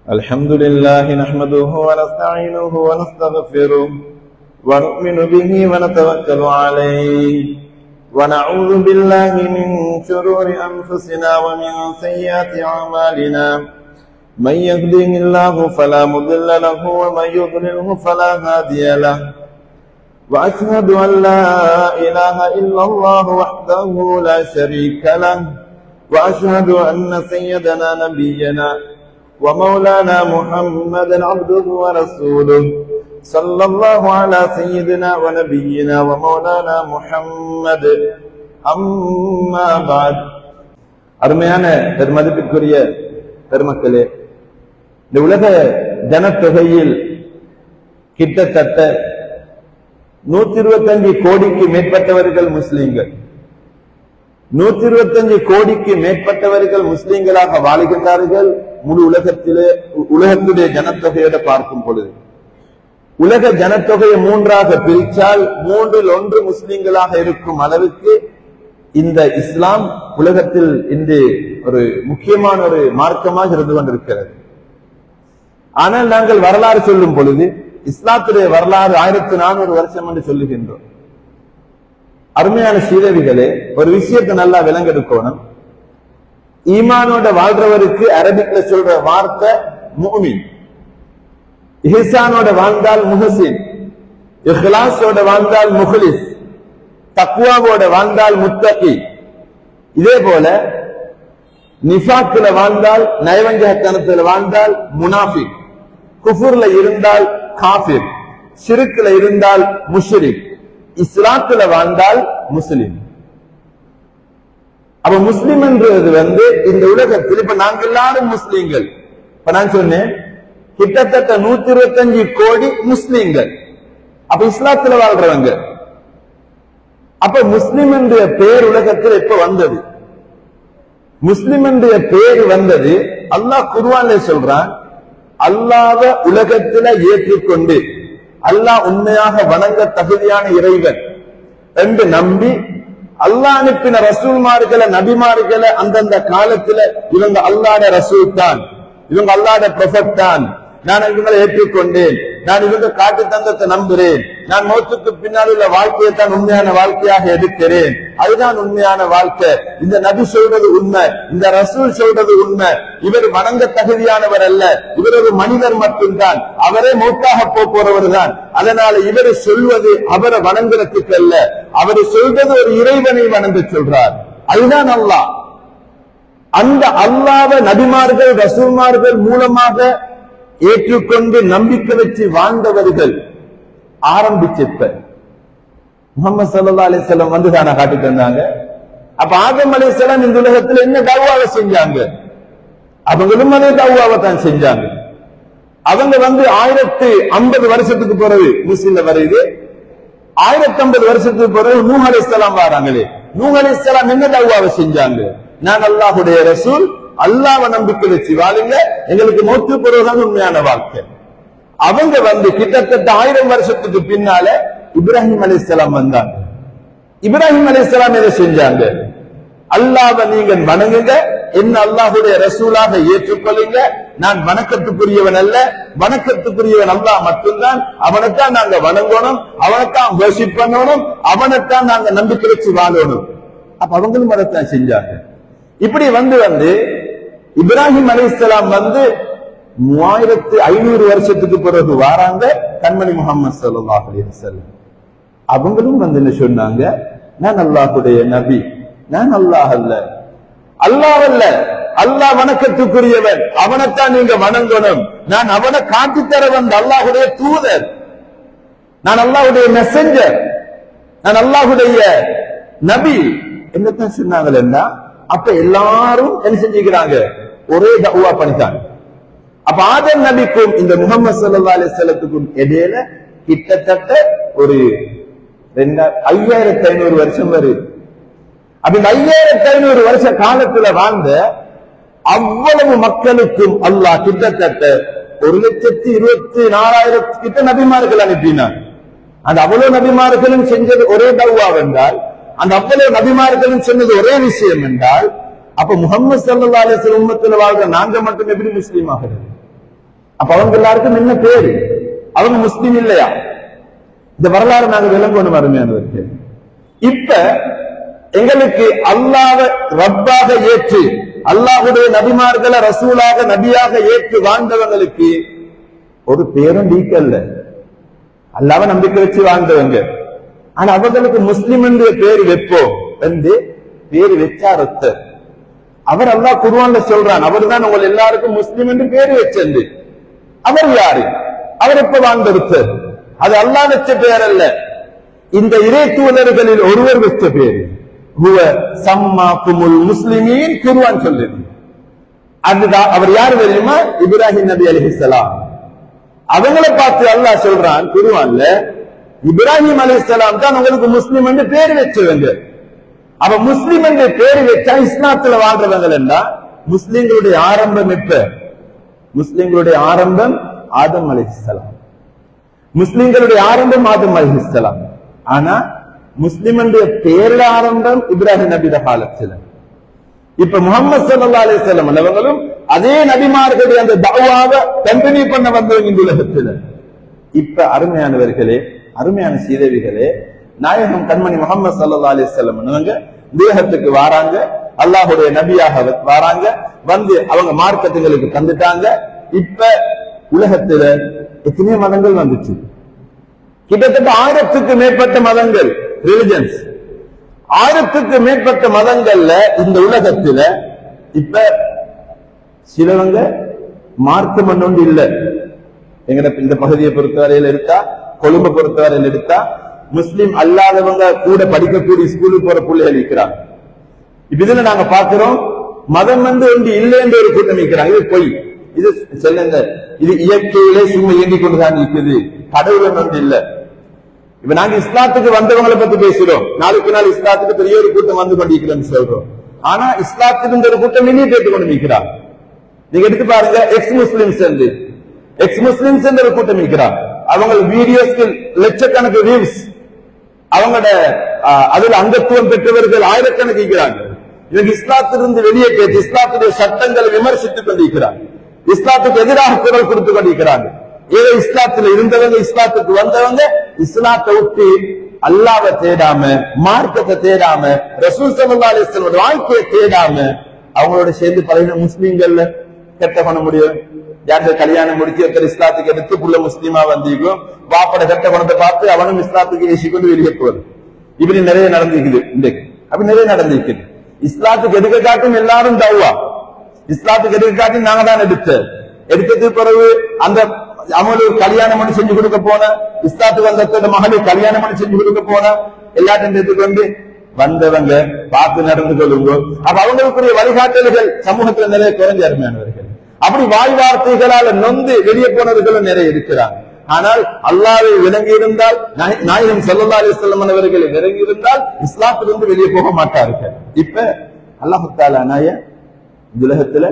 الحمد لله نحمده ونستعينه ونستغفره ونؤمن به ونتوكل عليه ونعوذ بالله من شرور أنفسنا ومن سيئات أعمالنا من يهده الله فلا مضل له ومن يضلله فلا هادي له وأشهد أن لا إله إلا الله وحده لا شريك له وأشهد أن سيدنا نبينا ومولانا محمدا عبده ورسوله صلى الله على سيدنا ونبينا ومولانا محمد أما بعد அருமையான பெருமதிப்பிற்குரிய பெருமக்களே, இந்த உலக ஜனத்தொகையில் கிட்டத்தட்ட 125 கோடிக்கு மேற்பட்டவர்கள் முஸ்லிம்கள். 125 கோடிக்கு மேற்பட்டவர்கள் முஸ்லிம்களாக வாழுகின்றார்கள். முழு உலகத்துடைய ஜனத்தொகையோட பார்க்கும் பொழுது உலக ஜனத்தொகையை 3ஆக பிரித்தால் 1/3 முஸ்லிம்களாக இருக்கும் அளவுக்கு இந்த இஸ்லாம் உலகத்தில் இன்று ஒரு முக்கியமான ஒரு மார்க்கமாக இருந்து கொண்டிருக்கிறது. ஆனால் நாங்கள் வரலாறு சொல்லும் பொழுது இஸ்லாத்துடைய வரலாறு 1400 வருஷம் என்று சொல்லுகின்றோம். அருமையான சீதவிகளே, ஒரு விஷயத்தை நல்லா விளங்கெடுக்கணும். ஈமானோட வாழ்றவருக்கு அரபிக்ல சொல்ற வார்த்தை முஃமின், இஹ்சானோட வாழ்ந்தால் முஹ்சின், இஹ்லாஸோட வாழ்ந்தால் முஹ்லிஸ், தக்வாவோட வாழ்ந்தால் முத்தகி. இதே போல நிஃபாக்ல வாழ்ந்தால், நயவஞ்சகத்தனத்துல வாழ்ந்தால் முனாஃபிக், குஃபுர்ல இருந்தால் காஃபிர், ஷிர்க்ல இருந்தால் முஷ்ரிக், இஸ்லாத்துல வாழ்ந்தால் முஸ்லிம். அப்ப முஸ்லிம் என்றது இந்த உலகத்தில் இப்ப நாங்க எல்லாரும் முஸ்லிம்கள். இப்ப நான் சொன்னேன் கிட்டத்தட்ட 125 கோடி முஸ்லிம்கள். அப்ப இஸ்லாத்துல வாழ்றவங்க. அப்ப முஸ்லிம் என்ற பேர் உலகத்தில் எப்ப வந்தது? முஸ்லிம் என்ற பேர் வந்தது அல்லாஹ் குர்ஆன்ல சொல்றான், அல்லாஹ்வ உலகத்துல ஏற்றுக்கொண்டு அல்லாஹ் உண்மையாக வணங்க தகுதியான இறைவன் என்று நம்பி அல்லாஹ் அனுப்பின ரசூல்மார்களை நபிமார்களை அந்தந்த காலத்துல இவங்க அல்லாஹ்வுடைய ரசூல் தான், இவங்க அல்லாஹ்வுடைய ப்ரொஃபட் தான், நான் இவங்களை ஏற்றுக்கொண்டேன், நான் இவங்க காட்டு தந்தத்தை நம்புறேன், நான் மௌத்துக்கு பின்னால் உள்ள வாழ்க்கையை தான் உண்மையான வாழ்க்கையாக எடுக்கிறேன், அதுதான் உண்மையான வாழ்க்கை, இந்த நபி சொல்றது உண்மை, இந்த ரசூல் சொல்றது உண்மை, இவர் வணங்க தகுதியானவர் அல்ல, இவர் ஒரு மனிதர் மட்டும்தான், அவரே மௌத்தாக போறவர் தான், அதனால இவர் சொல்வது அவரை வணங்குறதுக்கு அல்ல, அவர் சொல்றது ஒரு இறைவனை வணங்க சொல்றார், அதுதான் அல்லாஹ். அந்த அல்லாஹ்வை நபிமார்கள் ரசூல்மார்கள் மூலமாக ஏற்றுக்கொண்டு நம்பிக்கை வச்சு வாழ்ந்தவர்கள் ஆரம்பிச்சப்ப முஹம்மது ஸல்லல்லாஹு அலைஹி வஸல்லம் வந்து தான காட்டி தந்தாங்க. அப்ப ஆதம் அலைஹிஸ்ஸலாம் இந்த உலகத்துல என்ன தஅவாவை செஞ்சாங்க? அவங்களும் அதே தஅவாவை தான் செஞ்சாங்க. அவங்க 1050 வருஷத்துக்கு பிறகு முஸ்லிம்ல வருது. 1050 வருஷத்துக்கு பிறகு நூஹ் அலைஹிஸ்ஸலாம் வராங்களே, நூஹ் அலைஹிஸ்ஸலாம் என்ன தஅவாவை செஞ்சாங்க? நான் அல்லாஹ்வுடைய ரசூல், அல்லாஹ்வை நம்பிக்கை வச்சு வாழுங்க, எங்களுக்கு மௌத்து பிறகுதான் உண்மையான வாழ்க்கை. அவங்க கிட்டத்தட்ட 1000 வருஷத்துக்கு பின்னால இப்ராஹிம் அலைஹிஸ்ஸலாம் வந்தாங்க. இப்ராஹிம் அலைஹிஸ்ஸலாம் எதை செஞ்சாங்க? அல்லாஹ்வை நீங்க வணங்குங்க, என்ன அல்லாஹ்வுடைய ரசூலாக ஏற்றுக்கொள்ளுங்க, நான் வணக்கத்துக்குரியவன் அல்ல, வணக்கத்துக்குரியவன் அல்லாஹ் மட்டும்தான், அவனைத்தான் நாங்க வணங்கணும், அவனைத்தான் வர்ஷிப் பண்ணணும், அவனைத்தான் நாங்க நம்பிக்கை வச்சு வாழணும். அப்ப அவங்களும் அதைத்தான் செஞ்சாங்க. இப்படி இப்ராஹிம் அலைஹிஸ்ஸலாம் 3500 வருஷத்துக்கு பிறகு வாராங்க கண்மணி முஹம்மது ஸல்லல்லாஹு அலைஹி வஸல்லம். அவங்களும் என்ன சொன்னாங்க? நான் அல்லாஹ்வுடைய நபி, நான் அல்லாஹ் அல்ல, அல்லாஹ் அல்ல, அல்லாஹ் வணக்கத்துக்குரியவன், அவனைத்தான் நீங்க வணங்கணும், நான் அவனை காட்டித்தர வந்த அல்லாஹ்வுடைய தூதர், நான் அல்லாஹ்வுடைய மெசஞ்சர், நான் அல்லாஹ்வுடைய நபி என்னத்தான் சொன்னாங்கன்னா, அப்ப எல்லாரும் என்ன செஞ்சுக்கிறாங்க? ஒரே தஅவா பண்ணிட்டாங்க. அப்ப ஆதம் நபிக்கும் இந்த முஹம்மது ஸல்லல்லாஹு அலைஹி வஸல்லத்துக்கும் இடையில கிட்டத்தட்ட ஒரு 5500 வருஷம் வருது. அப்ப 5500 வருஷ காலத்துல வாழ்ந்த அவ்வளவு மக்களுக்கும் அல்லாஹ் கிட்டத்தட்ட 1,24,000 கிட்ட நபிமார்கள் அனுப்பினார். அந்த அவ்வளவு நபிமார்களும் செஞ்சது ஒரே தஅவா என்றால், அந்த அவ்வளவு நபிமார்களும் சொன்னது ஒரே விஷயம் என்றால், அப்ப முஹம்மது ஸல்லல்லாஹு அலைஹி வஸல்லம் உம்மத்துல வாழ்ற நாங்க மட்டும் எப்படி முஸ்லீம் ஆகிறது? அப்ப அவங்க எல்லாருக்கும் என்ன பேரு? அவங்க முஸ்லீம் இல்லையா? இந்த வரலாறு நாங்க விளங்கணும் அருமையானவர்கள். இப்ப எங்களுக்கு அல்லாஹ்வ ரப்பாக ஏற்று அல்லாஹ்வுடைய நபிமார்களை ரசூலாக நபியாக ஏற்று வாழ்ந்தவங்களுக்கு ஒரு பேரும் நீக்கல்ல. அல்லாஹ்வை நம்பிக்கை வச்சு வாழ்ந்தவங்க. ஆனா அவங்களுக்கு முஸ்லிம் என்று பேர் வைப்போம் என்று பேர் வச்சார். அவர் அல்லாஹ் குர்ஆன்ல சொல்றான், அவர் தான் உங்கள் எல்லாருக்கும் முஸ்லிம் என்று பேர் வச்சது. அவர் யாரு? அவர் எப்ப வாழ்ந்தவர்? அது அல்லாஹ் வச்ச பெயர் அல்ல, இந்த இறை தூதர்களில் ஒருவர் வச்ச பேரு. ஹுவ சம்மாக்குமுல் முஸ்லிமீன் குர்ஆன் சொல்லுது. அதுதான் அவர் யாரு தெரியுமா? இப்ராஹிம் நபி அலைஹிஸ்ஸலாம். அவங்களை பார்த்து அல்லாஹ் சொல்றான் குர்ஆன்ல, இப்ராஹிம் அலைஹிஸ்ஸலாம் தான் உங்களுக்கு முஸ்லிம் என்று பேர் வச்சவங்க. அவ முஸ்லிம் என்று பேர் வச்சா இஸ்லாத்துல வாழ்றவங்க என்றா முஸ்லிம்களுடைய ஆரம்பம் எப்ப? முஸ்லிம்களுடைய ஆரம்பம் ஆதம் அலைஹிஸ்ஸலாம். முஸ்லிம்களுடைய ஆரம்பம் ஆதம் அலைஹிஸ்ஸலாம். ஆனா முஸ்லிம் என்ற பேர்ல ஆரம்பம் இப்ராஹிம் நபி காலத்துல. இப்ப முஹம்மது ஸல்லல்லாஹு அலைஹி வஸல்லம் அவங்களும் அதே நபிமார்களுடைய அந்த தஅவாவை கண்டினியூ பண்ண வந்தவங்க இந்த உலகத்துல. இப்ப அருமையானவர்களே, அருமையான சீதேவிகளே, நாயகம் கண்மணி முஹம்மது ஸல்லல்லாஹு அலைஹி வஸல்லம் அவங்க தேகத்துக்கு வாராங்க, அல்லாஹ்வுடைய நபியாக வாராங்க, வந்து அவங்க மார்க்கத்துங்களுக்கு தந்துட்டாங்க. இப்ப உலகத்துல எத்தனை மதங்கள் வந்துச்சு? கிட்டத்தட்ட 1000க்கு மேற்பட்ட மதங்கள், ரிலிஜன்ஸ். 1000க்கு மேற்பட்ட மதங்கள்ல இந்த உலகத்துல இப்ப சிலவங்க மார்க்கம் ஒன்று இல்ல. எங்கட இந்த பகுதியை பொறுத்தவரையில் எடுத்தா, கொழும்பை பொறுத்தவரையில் எடுத்தா, முஸ்லிம் அல்லாதவங்க கூட படிக்கக்கூடிய ஸ்கூலுக்கு போற பிள்ளைகள் இருக்கிறாங்க. இப்ப இதுல நாங்க பாக்குறோம், மதம் வந்து ஒன்று இல்லை என்று ஒரு கூட்டம் இருக்கிறாங்க. இது பொய், இது சொல்லுங்க, இது இயற்கையிலே சும்மா இயங்கிக் கொண்டுதான் இருக்குது, கடவுள் ஒன்று இல்ல. இப்ப நாங்க இஸ்லாத்துக்கு வந்தவங்களை பத்தி பேசுறோம், நாளுக்கு நாள் இஸ்லாத்துக்கு பெரிய ஒரு கூட்டம் வந்து கொண்டிருக்கிறோம் சொல்றோம். ஆனா இஸ்லாத்துக்கு ஒரு கூட்டம் வெளியே கேட்டுக் கொண்டு நிற்கிறாங்க. நீங்க எடுத்து பாருங்க, எக்ஸ் முஸ்லிம்ஸ் ஒரு கூட்டம் இருக்கிறாங்க. அவங்க வீடியோஸ்க்கு லட்சக்கணக்கு வியூஸ், அவங்களோட அதுல அங்கத்துவம் பெற்றவர்கள் ஆயிரக்கணக்கு இருக்கிறாங்க. இவங்க இஸ்லாத்திலிருந்து வெளியே கேட்டு இஸ்லாத்துடைய சட்டங்களை விமர்சித்துக் கொண்டிருக்கிறாங்க, இஸ்லாத்துக்கு எதிராக குரல் கொடுத்து கொண்டிருக்கிறாங்க. ஏதோ இஸ்லாத்துல இருந்தவங்க, இஸ்லாத்துக்கு வந்தவங்க இஸ்லாத்தை விட்டு அல்லாஹ்வை தேடாம, மார்க்கத்தை தேடாம, ரசூல் ஸல்லல்லாஹு அலைஹி வஸல்லம் வாழ்க்கையை தேடாம அவங்களோட சேர்ந்து பழைய முஸ்லீம்கள்ல கெட்ட பண்ண முடியும். யாருக்கு கல்யாணம் முடிச்சு ஒருத்தர் இஸ்லாத்துக்கு எடுத்து புள்ள முஸ்லீமா வந்திருக்கும், பாப்பட கெட்ட குணத்தை பார்த்து அவனும் இஸ்லாத்துக்கு ஏசிக்கொண்டு வெளியே போகுது. இப்படி நிறைய நடந்திருக்குது இன்றைக்கு. அப்படி நிறைய நடந்திருக்குது. இஸ்லாத்துக்கு எடுக்க காட்டும் எல்லாரும் தௌவா, இஸ்லாத்துக்கு எடுக்க காட்டும் நாங்க தான் எடுத்தது பிறகு அந்த அவங்களுக்கு கல்யாணம் பண்ணி செஞ்சு கொடுக்க போன, இஸ்லாத்துக்கு வந்த மகளிர் கல்யாணம் பண்ணி செஞ்சு கொடுக்க போன, எல்லாத்தையும் எடுத்துக்கொண்டு வந்தவங்க பார்த்து நடந்து கொள்ளுங்க. அப்ப அவங்களுக்குரிய வழிகாட்டல்கள் சமூகத்துல நிறைய குறைஞ்ச அருமையானவர்கள். அப்படி வாய் வார்த்தைகளால நொந்து வெளியே போனவர்களும் நிறைய இருக்கிறாங்க. ஆனால் அல்லாஹ்வை விளங்கி இருந்தால், நாயகம் ஸல்லல்லாஹு அலைஹி வஸல்லம் அவர்களை விளங்கி இருந்தால் இஸ்லாத்திலிருந்து வெளியே போக மாட்டார்கள். இப்ப அல்லாஹ் தஆலா இந்த உலகத்துல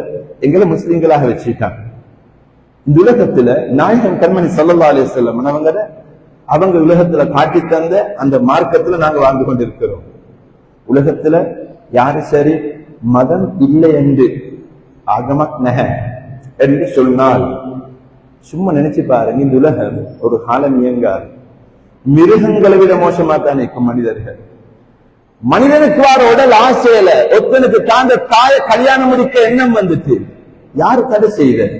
எங்களை முஸ்லிம்களாக வச்சிருக்காங்க. இந்த உலகத்துல நாயகம் கண்மணி ஸல்லல்லாஹு அலைஹி வஸல்லம் அவங்க உலகத்துல காட்டி தந்த அந்த மார்க்கத்துல நாங்க வாழ்ந்து கொண்டிருக்கிறோம். உலகத்துல யாரு சரி மதம் இல்லை என்று ஆகமத் நஹ என்று சொன்னால் சும்மா நினைச்சு பாருங்க, இந்த உலகம் ஒரு காலம் இயங்காது. மிருகங்களை விட மோசமா தான் இருக்கும் மனிதர்கள். மனிதனுக்கு வார உடல் ஆசையில ஒருத்தனுக்கு தாண்ட தாய கல்யாணம் முடிக்க எண்ணம் வந்துட்டு யாரு தடை செய்த?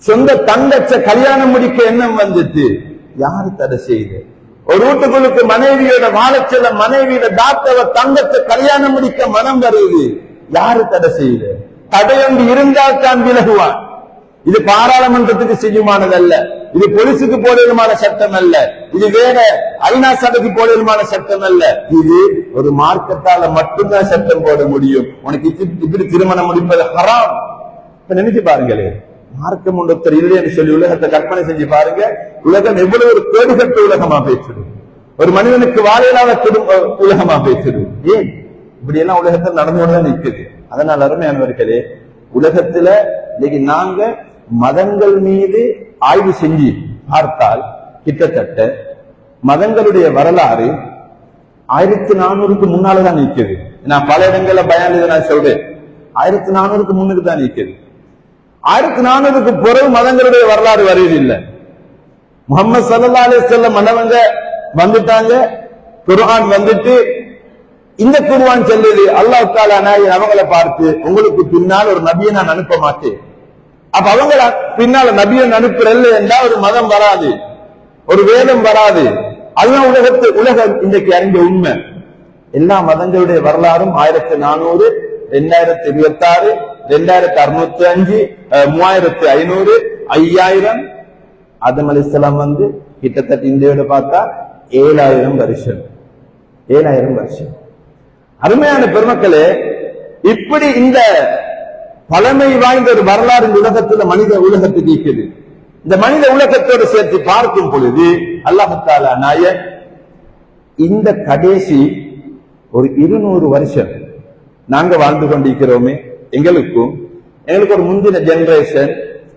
சொந்த தங்கச்ச கல்யாணம் முடிக்க எண்ணம் வந்துட்டு யாரு தடை செய்த? ஒரு வீட்டுக்குள்ளுக்கு மனைவியோட வாழச்சல மனைவியோட டாக்டர் தங்கத்தை கல்யாணம் முடிக்க மனம் வருது, யாரு தடை செய்த? தடையொன்று இருந்தால் தான் விலகுவான். இது பாராளுமன்றத்துக்கு செய்யுமானதல்ல, இது போலீஸுக்கு போடுமான சட்டம் அல்ல, இது வேற ஐநா சபைக்கு போடுமான சட்டம் அல்ல. இது ஒரு மார்க்கத்தால மட்டும்தான் சட்டம் போட முடியும். உனக்கு இப்படி திருமணம் முடிப்பது ஹராம். நினைச்சு பாருங்களே, மார்க்கம் ஒன்றொருத்தர் இல்லை என்று சொல்லி உலகத்தை கற்பனை செஞ்சு பாருங்க. உலகம் எவ்வளவு ஒரு கேடுகட்ட உலகமா பேசிடும், ஒரு மனிதனுக்கு வாழையிலாத உலகமா பேசிடும். ஏன் இப்படி எல்லாம் உலகத்தில் நடந்து கொண்டுதான் நிற்குது. அதனால் அருமையானவர்களே, உலகத்துல இன்னைக்கு நாங்க மதங்கள் மீது ஆய்வு செஞ்சு பார்த்தால் கிட்டத்தட்ட மதங்களுடைய வரலாறு 1400க்கு முன்னாலதான் நிற்குது. நான் பல இடங்கள்ல பயான் நான் சொல்றேன், 1400க்கு முன்னுக்கு தான் நிற்குது. 1400க்கு பிறகு மதங்களுடைய வரலாறு வருவதில்லை. முஹம்மது ஸல்லல்லாஹு அலைஹி வஸல்லம் மன்னவங்க வந்துட்டாங்க, குர்ஆன் வந்துட்டு இந்த குர்ஆன் சொல்லுது அல்லாஹ் தஆலா அவங்கள பார்த்து உங்களுக்கு பின்னால் ஒரு நபியை நான் அனுப்ப மாட்டேன். அப்ப அவங்க பின்னால நபியை அனுப்புறல்ல என்றால் ஒரு மதம் வராது, ஒரு வேதம் வராது. அதுதான் உலகம் இன்றைக்கு அறிஞ்ச உண்மை. எல்லா மதங்களுடைய வரலாறும் 1400, 2026, 2605, 3500, 5000. ஆதம் அலைஹிஸ்ஸலாம் வந்து கிட்டத்தட்ட இந்தியோட பார்த்தா 7000 வருஷம். 7000 வருஷம். அருமையான பெருமக்களே, இப்படி இந்த பழமை வாய்ந்த ஒரு வரலாறு இந்த உலகத்துல மனித உலகத்துக்கு இருக்குது. இந்த மனித உலகத்தோடு சேர்த்து பார்க்கும் பொழுது அல்லாஹ் தஆலா நாயன் இந்த கடைசி ஒரு 200 வருஷம் நாங்க வாழ்ந்து கொண்டிருக்கிறோமே, எங்களுக்கு ஒரு முந்தின ஜெனரேஷன்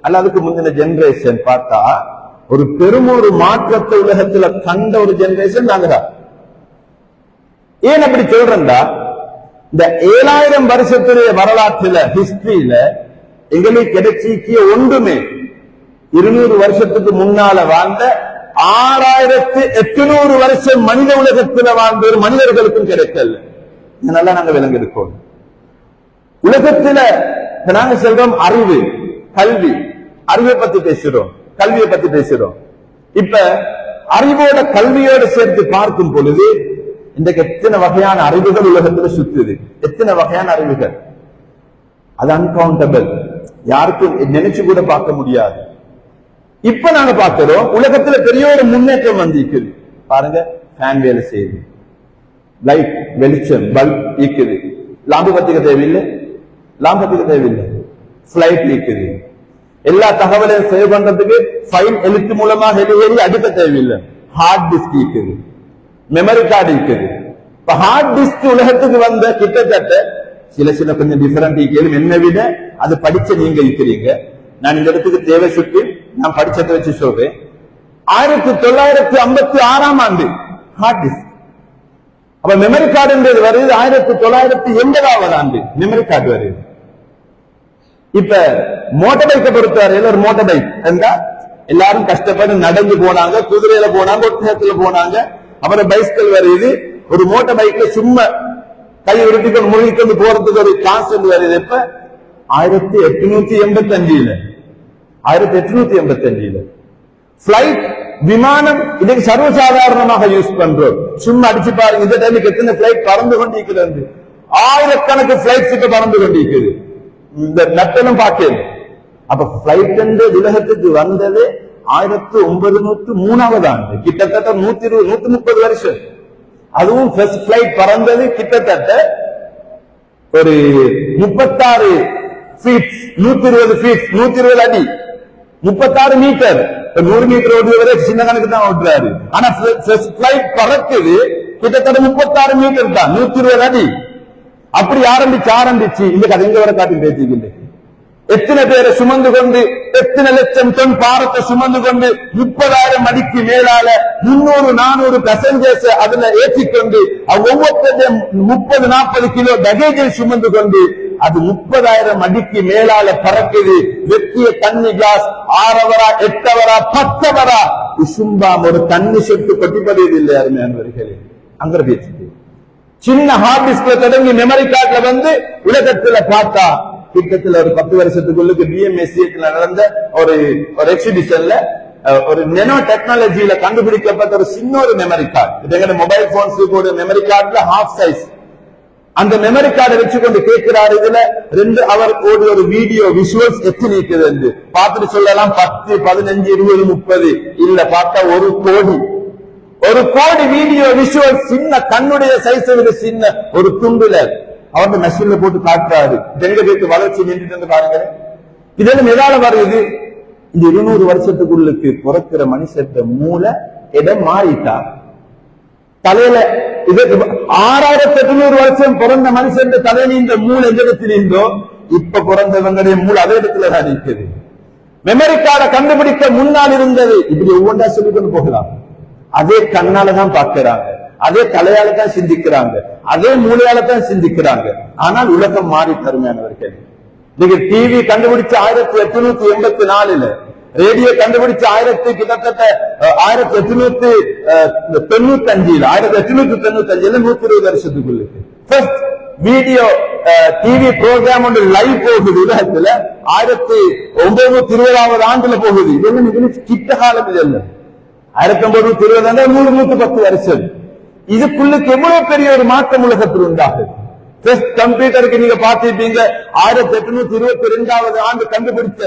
அல்ல அதுக்கு முந்தின ஜெனரேஷன் பார்த்தா ஒரு பெருமொரு மாற்றத்தை உலகத்துல கண்ட ஒரு ஜெனரேஷன் நாங்க தான். ஏன் அப்படி சொல்றா, இந்த 7000 வருஷத்துடைய வரலாற்றுல ஹிஸ்டரியில எங்களுக்கு கிடைச்சிக்கிய ஒன்றுமே 200 வருஷத்துக்கு முன்னால வாழ்ந்த 6800 வருஷம் மனித உலகத்துல வாழ்ந்த ஒரு மனிதர்களுக்கும் கிடைக்கல. இதனால நாங்க விளங்கி இருக்கோம். உலகத்துல நாங்க சொல்றோம் அறிவு, கல்வி, அறிவை பத்தி பேசுறோம், கல்வியை பத்தி பேசுறோம். இப்ப அறிவோட கல்வியோட சேர்த்து பார்க்கும் பொழுது இன்றைக்கு எத்தனை வகையான அறிவுகள் உலகத்துல சுத்துது, எத்தனை வகையான அறிவுகள், அது அன்கவுண்டபிள், யாருக்கும் நினைச்சு கூட பார்க்க முடியாது. இப்ப நாங்க பார்க்கிறோம் உலகத்துல பெரிய ஒரு முன்னேற்றம் வந்திருக்குது. பாருங்க, ஃபேன் வேலை செய்யுது, லைட் வெளிச்சம் பல்ப் இருக்குது, லாம்பு பத்திக்க தேவையில்லை, லாம்பு பத்திக்க தேவையில்லை, பிளைட் இருக்குது, எல்லா தகவலையும் சேவ் பண்றதுக்கு ஃபைல் எழுத்து மூலமாக எழுதி அடுக்க தேவையில்லை, ஹார்ட் டிஸ்க் இருக்குது, மெமரி கார்டு இருக்குது. இப்ப ஹார்ட் டிஸ்க் உலகத்துக்கு வந்த கிட்டத்தட்ட சில கொஞ்சம் டிஃபரெண்ட் கேள்வி என்ன விட அது படிச்ச நீங்க இருக்கிறீங்க. நான் இந்த இடத்துக்கு தேவை சுட்டு நான் படிச்சதை வச்சு சொல்றேன். 1956ஆம் ஆண்டு ஹார்ட் டிஸ்க். அப்ப மெமரி கார்டு வருது 1980ஆவது ஆண்டு மெமரி கார்டு வருது. இப்ப மோட்டார் பைக்கை பொறுத்தவரையில் ஒரு மோட்டார் பைக் என்றா எல்லாரும் கஷ்டப்பட்டு நடந்து போனாங்க, குதிரையில போனாங்க, ஒட்டகத்துல போனாங்க. அப்புறம் பைஸ்கல் வருது. ஒரு மோட்டார் பைக்ல சும்மா கை உருட்டிக்கொண்டு முழுகிக்கொண்டு போறதுக்கு ஒரு கான்செப்ட் வருது. இப்ப 1885 1885 பிளைட் விமானம் இன்னைக்கு சர்வசாதாரணமாக யூஸ் பண்றோம். சும்மா அடிச்சு பாருங்க, இந்த டைமுக்கு எத்தனை பிளைட் பறந்து கொண்டிருக்கிறது, ஆயிரக்கணக்கு பிளைட்ஸ் இப்ப பறந்து கொண்டிருக்கிறது. இந்த நட்டனும் பார்க்கல. அப்ப பிளைட் என்ற உலகத்துக்கு வந்தது 1903ஆவது ஆண்டு, கிட்டத்தட்ட 120 130 வருஷம். அதுவும் ஃபர்ஸ்ட் பிளைட் பறந்தது கிட்டத்தட்ட ஒரு 36 ஃபீட், 120 ஃபீட், 120 அடி, 36 மீட்டர். 100 மீட்டர் ஓடுவதே சின்ன கணக்கு தான் ஓட்டுறாரு. ஆனா பிளைட் பறக்குது கிட்டத்தட்ட 36 மீட்டர் தான், 120 அடி. அப்படி ஆரம்பிச்சு இந்த கதை எங்க வர காட்டி பேசிக்கிட்டு எத்தனை பேரை சுமந்து கொண்டு, எத்தனை லட்சம் டன் பாரத்தை சுமந்து கொண்டு 30,000 அடிக்கு மேலால 300-400 பேசஞ்சர்ஸ் அதுல ஏற்றிக்கொண்டு ஒவ்வொருத்தரையும் 30-40 கிலோ பேகேஜை சுமந்து கொண்டு அது 30,000 அடிக்கு மேலால பறக்குது. வெற்றிய தண்ணி கிளாஸ் 6 அவரா 8 அவரா 10 அவரா உசும்பாம் ஒரு தண்ணி சொட்டு கொட்டிப்படையது இல்லை. அருமையானவர்களே, அங்க பேச்சு சின்ன ஹார்ட் டிஸ்க்ல தொடங்கி மெமரி கார்டுல வந்து உலகத்துல பார்த்தா கிட்டத்துல ஒரு 10 வருஷத்துக்குள்ளுக்கு BMSCல நடந்த ஒரு எக்ஸிபிஷன்ல ஒரு நெனோ டெக்னாலஜியில கண்டுபிடிக்கப்பட்ட ஒரு சின்ன ஒரு மெமரி கார்டு. எங்க மொபைல் போன்ஸ் கூட மெமரி கார்டுல ஹாஃப் சைஸ். அந்த மெமரி கார்டை வச்சுக்கொண்டு கேட்கிறாரு, இதுல 2 ஹவர் ஓடி ஒரு வீடியோ விஷுவல்ஸ் எத்தனை இருக்குது என்று பார்த்துட்டு சொல்லலாம். 10, 15, 20, 30 இல்ல, பார்த்தா 1 கோடி வீடியோ விஷுவல் சின்ன கண்ணுடைய சைஸ் விட சின்ன ஒரு துண்டுல அவருடைய மெஷின்ல போட்டு காட்டுறாரு. எங்க பேருக்கு வளர்ச்சி நின்றுட்டு பாருங்க. இதெல்லாம் எதால வருது? இந்த 200 வருஷத்துக்குள்ளுக்கு பிறக்கிற மனுஷத்த மூளை இடம் மாறிட்டா. தலையில இது 6800 வருஷம் பிறந்த மனுஷன் தலையில இந்த மூளை எந்த இடத்துல இருந்தோ இப்ப பிறந்தவங்களுடைய மூளை அதே இடத்துல தான் இருக்குது. மெமரி கார்டை கண்டுபிடிக்க முன்னால் இருந்தது. இப்படி ஒவ்வொன்றா சொல்லிக்கொண்டு போகலாம். அதே கண்ணாலதான் பார்க்கிறாங்க, அதே தலையால தான் சிந்திக்கிறாங்க, அதே மூளையால தான் சிந்திக்கிறாங்க. ஆனால் உலகம் மாறி தருமையானவர்கள். இன்னைக்கு டிவி கண்டுபிடிச்ச 1884, ரேடியோ கண்டுபிடிச்ச கிட்டத்தட்ட 1895, 120 வருஷத்துக்குள்ள வீடியோ டிவி ப்ரோக்ராம் ஒன்று லைவ் போகுது உலகத்துல 1920 ஆண்டுல போகுது. இதெல்லாம் கிட்ட காலம் இல்ல, 1920 110 வருஷம். இதுக்குள்ளுக்கு எவ்வளவு பெரிய ஒரு மாற்றம் உலகத்தில் உண்டாகுது. கம்ப்யூட்டருக்கு நீங்க பார்த்திருப்பீங்க, 1822 ஆண்டு கண்டுபிடிச்ச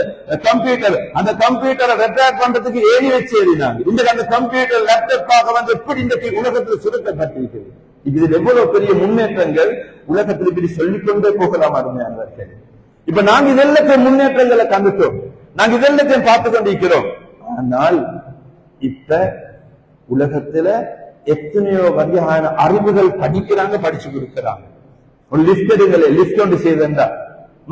கம்ப்யூட்டர். அந்த கம்ப்யூட்டரை ரெப்பேர் பண்றதுக்கு ஏறி வச்சு ஏறினாங்க. இந்த அந்த கம்ப்யூட்டர் லேப்டாப்பாக வந்து எப்படி இன்றைக்கு உலகத்தில் சுருக்கப்பட்டிருக்கிறது. இதில் எவ்வளவு பெரிய முன்னேற்றங்கள் உலகத்தில் இப்படி சொல்லிக்கொண்டே போகலாம் அருமையானவர்கள். இப்ப நாங்க இதெல்லாத்தையும் முன்னேற்றங்களை கண்டுட்டோம், நாங்க இதெல்லாத்தையும் பார்த்து கொண்டிருக்கிறோம். ஆனால் இப்ப உலகத்துல எத்தனையோ வகையான அறிவுகள் படிக்கிறாங்க, படிச்சு கொடுக்கிறாங்க. ஒரு லிப்ட் எடுங்களே, லிப்ட் ஒன்று செய்தா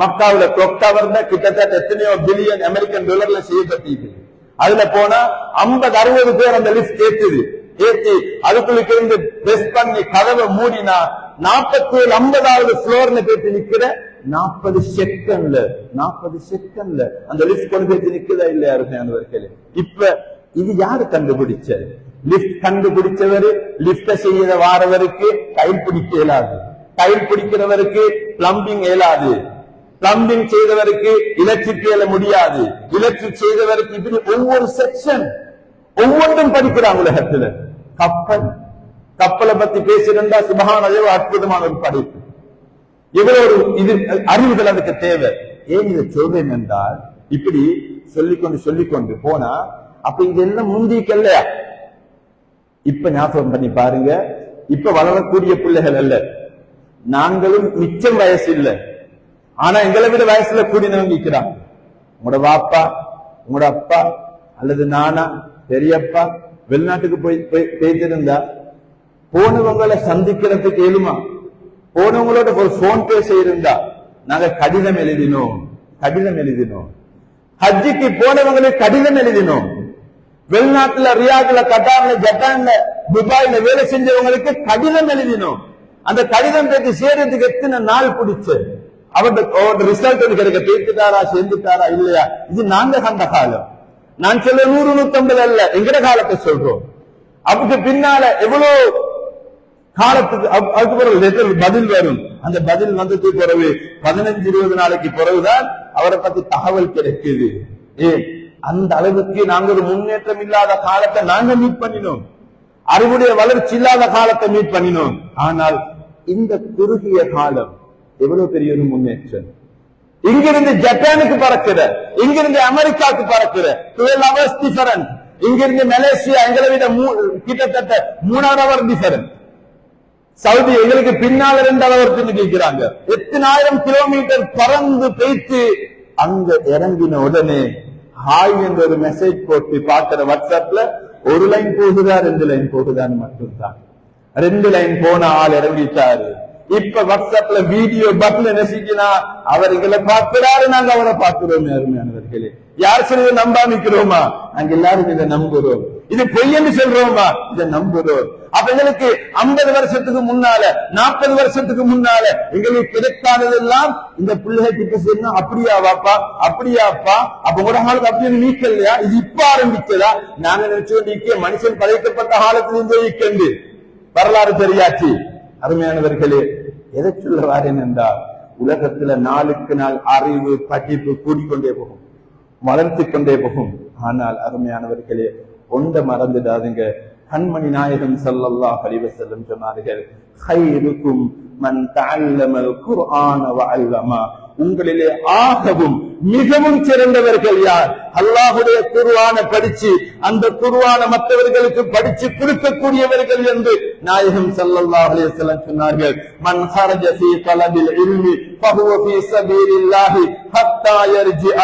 மக்காவுல கிளாக் டவர் கிட்டத்தட்ட எத்தனையோ பில்லியன் அமெரிக்கன் டாலர்ல செய்யப்பட்டிருக்கு. அதுல போனா 50-60 பேர் அந்த லிப்ட் ஏத்தி அதுக்குள்ள இருந்து பிரஸ் பண்ணி கதவை மூடினா 47-50வது ஃப்ளோர்ல போயிட்டு நிக்கிற 40 செகண்ட்ல அந்த லிப்ட் கொண்டு போயிட்டு நிக்குதா இல்லையா அருமையானவர்களே. இப்ப இது யாரு கண்டுபிடிச்ச? லிப்ட் கண்டுபிடிச்சவரு லிப்ட செய்ய வாரவருக்கு டைல் பிடிக்க இயலாது, டைல் பிடிக்கிறவருக்கு பிளம்பிங் இயலாது, பிளம்பிங் செய்தவருக்கு எலக்ட்ரிக் இயல முடியாது, எலக்ட்ரிக் செய்தவருக்கு இப்படி ஒவ்வொரு செக்ஷன் ஒவ்வொன்றும் படிக்கிறாங்க உலகத்துல. கப்பலை பத்தி பேசியிருந்தா சுபஹானல்லாஹ், அற்புதமான ஒரு படைப்பு. எவ்வளவு இது அறிவுகள் அதுக்கு தேவை. ஏன் இதை சொல்றேன் என்றால், இப்படி சொல்லிக்கொண்டு போனா அப்ப இதெல்லாம் முந்திக்கல்லையா? இப்ப ஞாபகம் பண்ணி பாருங்க, இப்ப வளரக்கூடிய பிள்ளைகள் அல்ல, நாங்களும் மிச்சம் வயசு இல்ல, ஆனா எங்களை விட வயசுல கூடினவங்க இருக்கிறாங்க. உங்களோட வாப்பா, உங்களோட அப்பா அல்லது நானா பெரியப்பா வெளிநாட்டுக்கு போயிருந்தா போனவங்களை சந்திக்கிறதுக்கு ஏழுமா? போனவங்களோட ஒரு போன் பேச இருந்தா நாங்க கடிதம் எழுதினோம். ஹஜ்ஜிக்கு போனவங்களுக்கு கடிதம் எழுதினோம். வெளிநாட்டுல ரியாத்ல, கட்டார்ல, ஜப்பான்ல, துபாயில வேலை செஞ்சவங்களுக்கு கடிதம் எழுதினோம். அந்த கடிதம் பேசி சேர்றதுக்கு எத்தனை நாள் பிடிச்சு அவரோட ரிசல்ட் கிடைக்க, பேசிட்டாரா சேர்ந்துட்டாரா இல்லையா? இது நாங்க கண்ட காலம். நான் சொல்ல 100-150 அல்ல, எங்கட காலத்தை சொல்றோம். அதுக்கு பின்னால எவ்வளவு காலத்துக்கு அதுக்கு பிறகு லெட்டர் பதில் வரும். அந்த பதில் வந்ததுக்கு பிறகு 15-20 நாளைக்கு பிறகுதான் அவரை பத்தி தகவல் கிடைக்குது. அந்த அளவுக்கு நாங்க ஒரு முன்னேற்றம் இல்லாத காலத்தை நாங்க மீட் பண்ணினோம், அறிவுடைய வளர்ச்சி இல்லாத காலத்தை மீட் பண்ணினோம். ஆனால் இந்த குறுகிய காலம் எவ்வளவு பெரிய ஒரு முன்னேற்றம். இங்கிருந்து ஜப்பானுக்கு பறக்கிற, இங்கிருந்து அமெரிக்காவுக்கு பறக்கிற 12 hours டிஃபரன்ஸ், இங்கிருந்து மலேசியா எங்களை விட கிட்டத்தட்ட 3 hour டிஃபரன்ஸ், சவுதி எங்களுக்கு பின்னால 2 hours கேட்கிறாங்க. 8,000 கிலோமீட்டர் பறந்து போயிட்டு அங்க இறங்கின உடனே ஹாய் என்ற ஒரு மெசேஜ் போட்டு பாக்குற வாட்ஸ்அப்ல 1 லைன் போகுதா 2 லைன் போகுதான்னு மட்டும்தான். 2 லைன் போன ஆள் இறங்கிட்டாரு. இப்ப வாட்ஸ்அப்ல வீடியோ பட்டன் நெசிக்கினா அவர் எங்களை பார்க்கிறாரு, நாங்க அவரை பார்க்கிறோம். அருமையானவர்களே, யார் சொல்றது நம்பாமிக்கிறோமா? நாங்க எல்லாரும் இதை நம்புறோம். இது பொய்யன்னு சொல்றோமா? இதை நம்புறோம். அப்ப எங்களுக்கு 50 வருஷத்துக்கு முன்னால, 40 வருஷத்துக்கு முன்னால எங்களுக்கு கிடைக்காததெல்லாம் இந்த பிள்ளைகள் கிட்ட சொன்னா அப்படியா வாப்பா, அப்படியாப்பா, அப்ப ஒரு காலத்து அப்படின்னு நீக்கலையா? இது இப்ப ஆரம்பிச்சதா? நாங்க நினைச்சோம் மனுஷன் படைக்கப்பட்ட காலத்திலிருந்து இக்கண்டு வரலாறு தெரியாச்சு. அருமையானவர்களே, எதை சொல்ல வாரேன் என்றால், உலகத்துல நாளுக்கு நாள் அறிவு படிப்பு கூடிக்கொண்டே போகும், வளர்த்து கொண்டே போகும். ஆனால் அருமையானவர்களே, ஒன்றை மறந்துடாதுங்க. கண்மணி நாயகம் ஸல்லல்லாஹு அலைஹி வஸல்லம் சொன்னார்கள், கைருக்கும் மன் தஅல்லமல் குர்ஆன வ அல்லமா. உங்களிலே ஆகவும் மிகவும் சிறந்தவர்கள் யார்? அல்லாஹ்வுடைய குர்ஆனை படிச்சு அந்த குர்ஆனை மற்றவர்களுக்கு படிச்சு கொடுக்கக்கூடியவர்கள் என்று நாயகம் ஸல்லல்லாஹு அலைஹி வஸல்லம் சொன்னார்கள். மன் ஹரஜ ஃபீ தலபில் இல்மி ஃபஹுவ ஃபீ ஸபீலில்லாஹி ஹத்தா யர்ஜிஅ.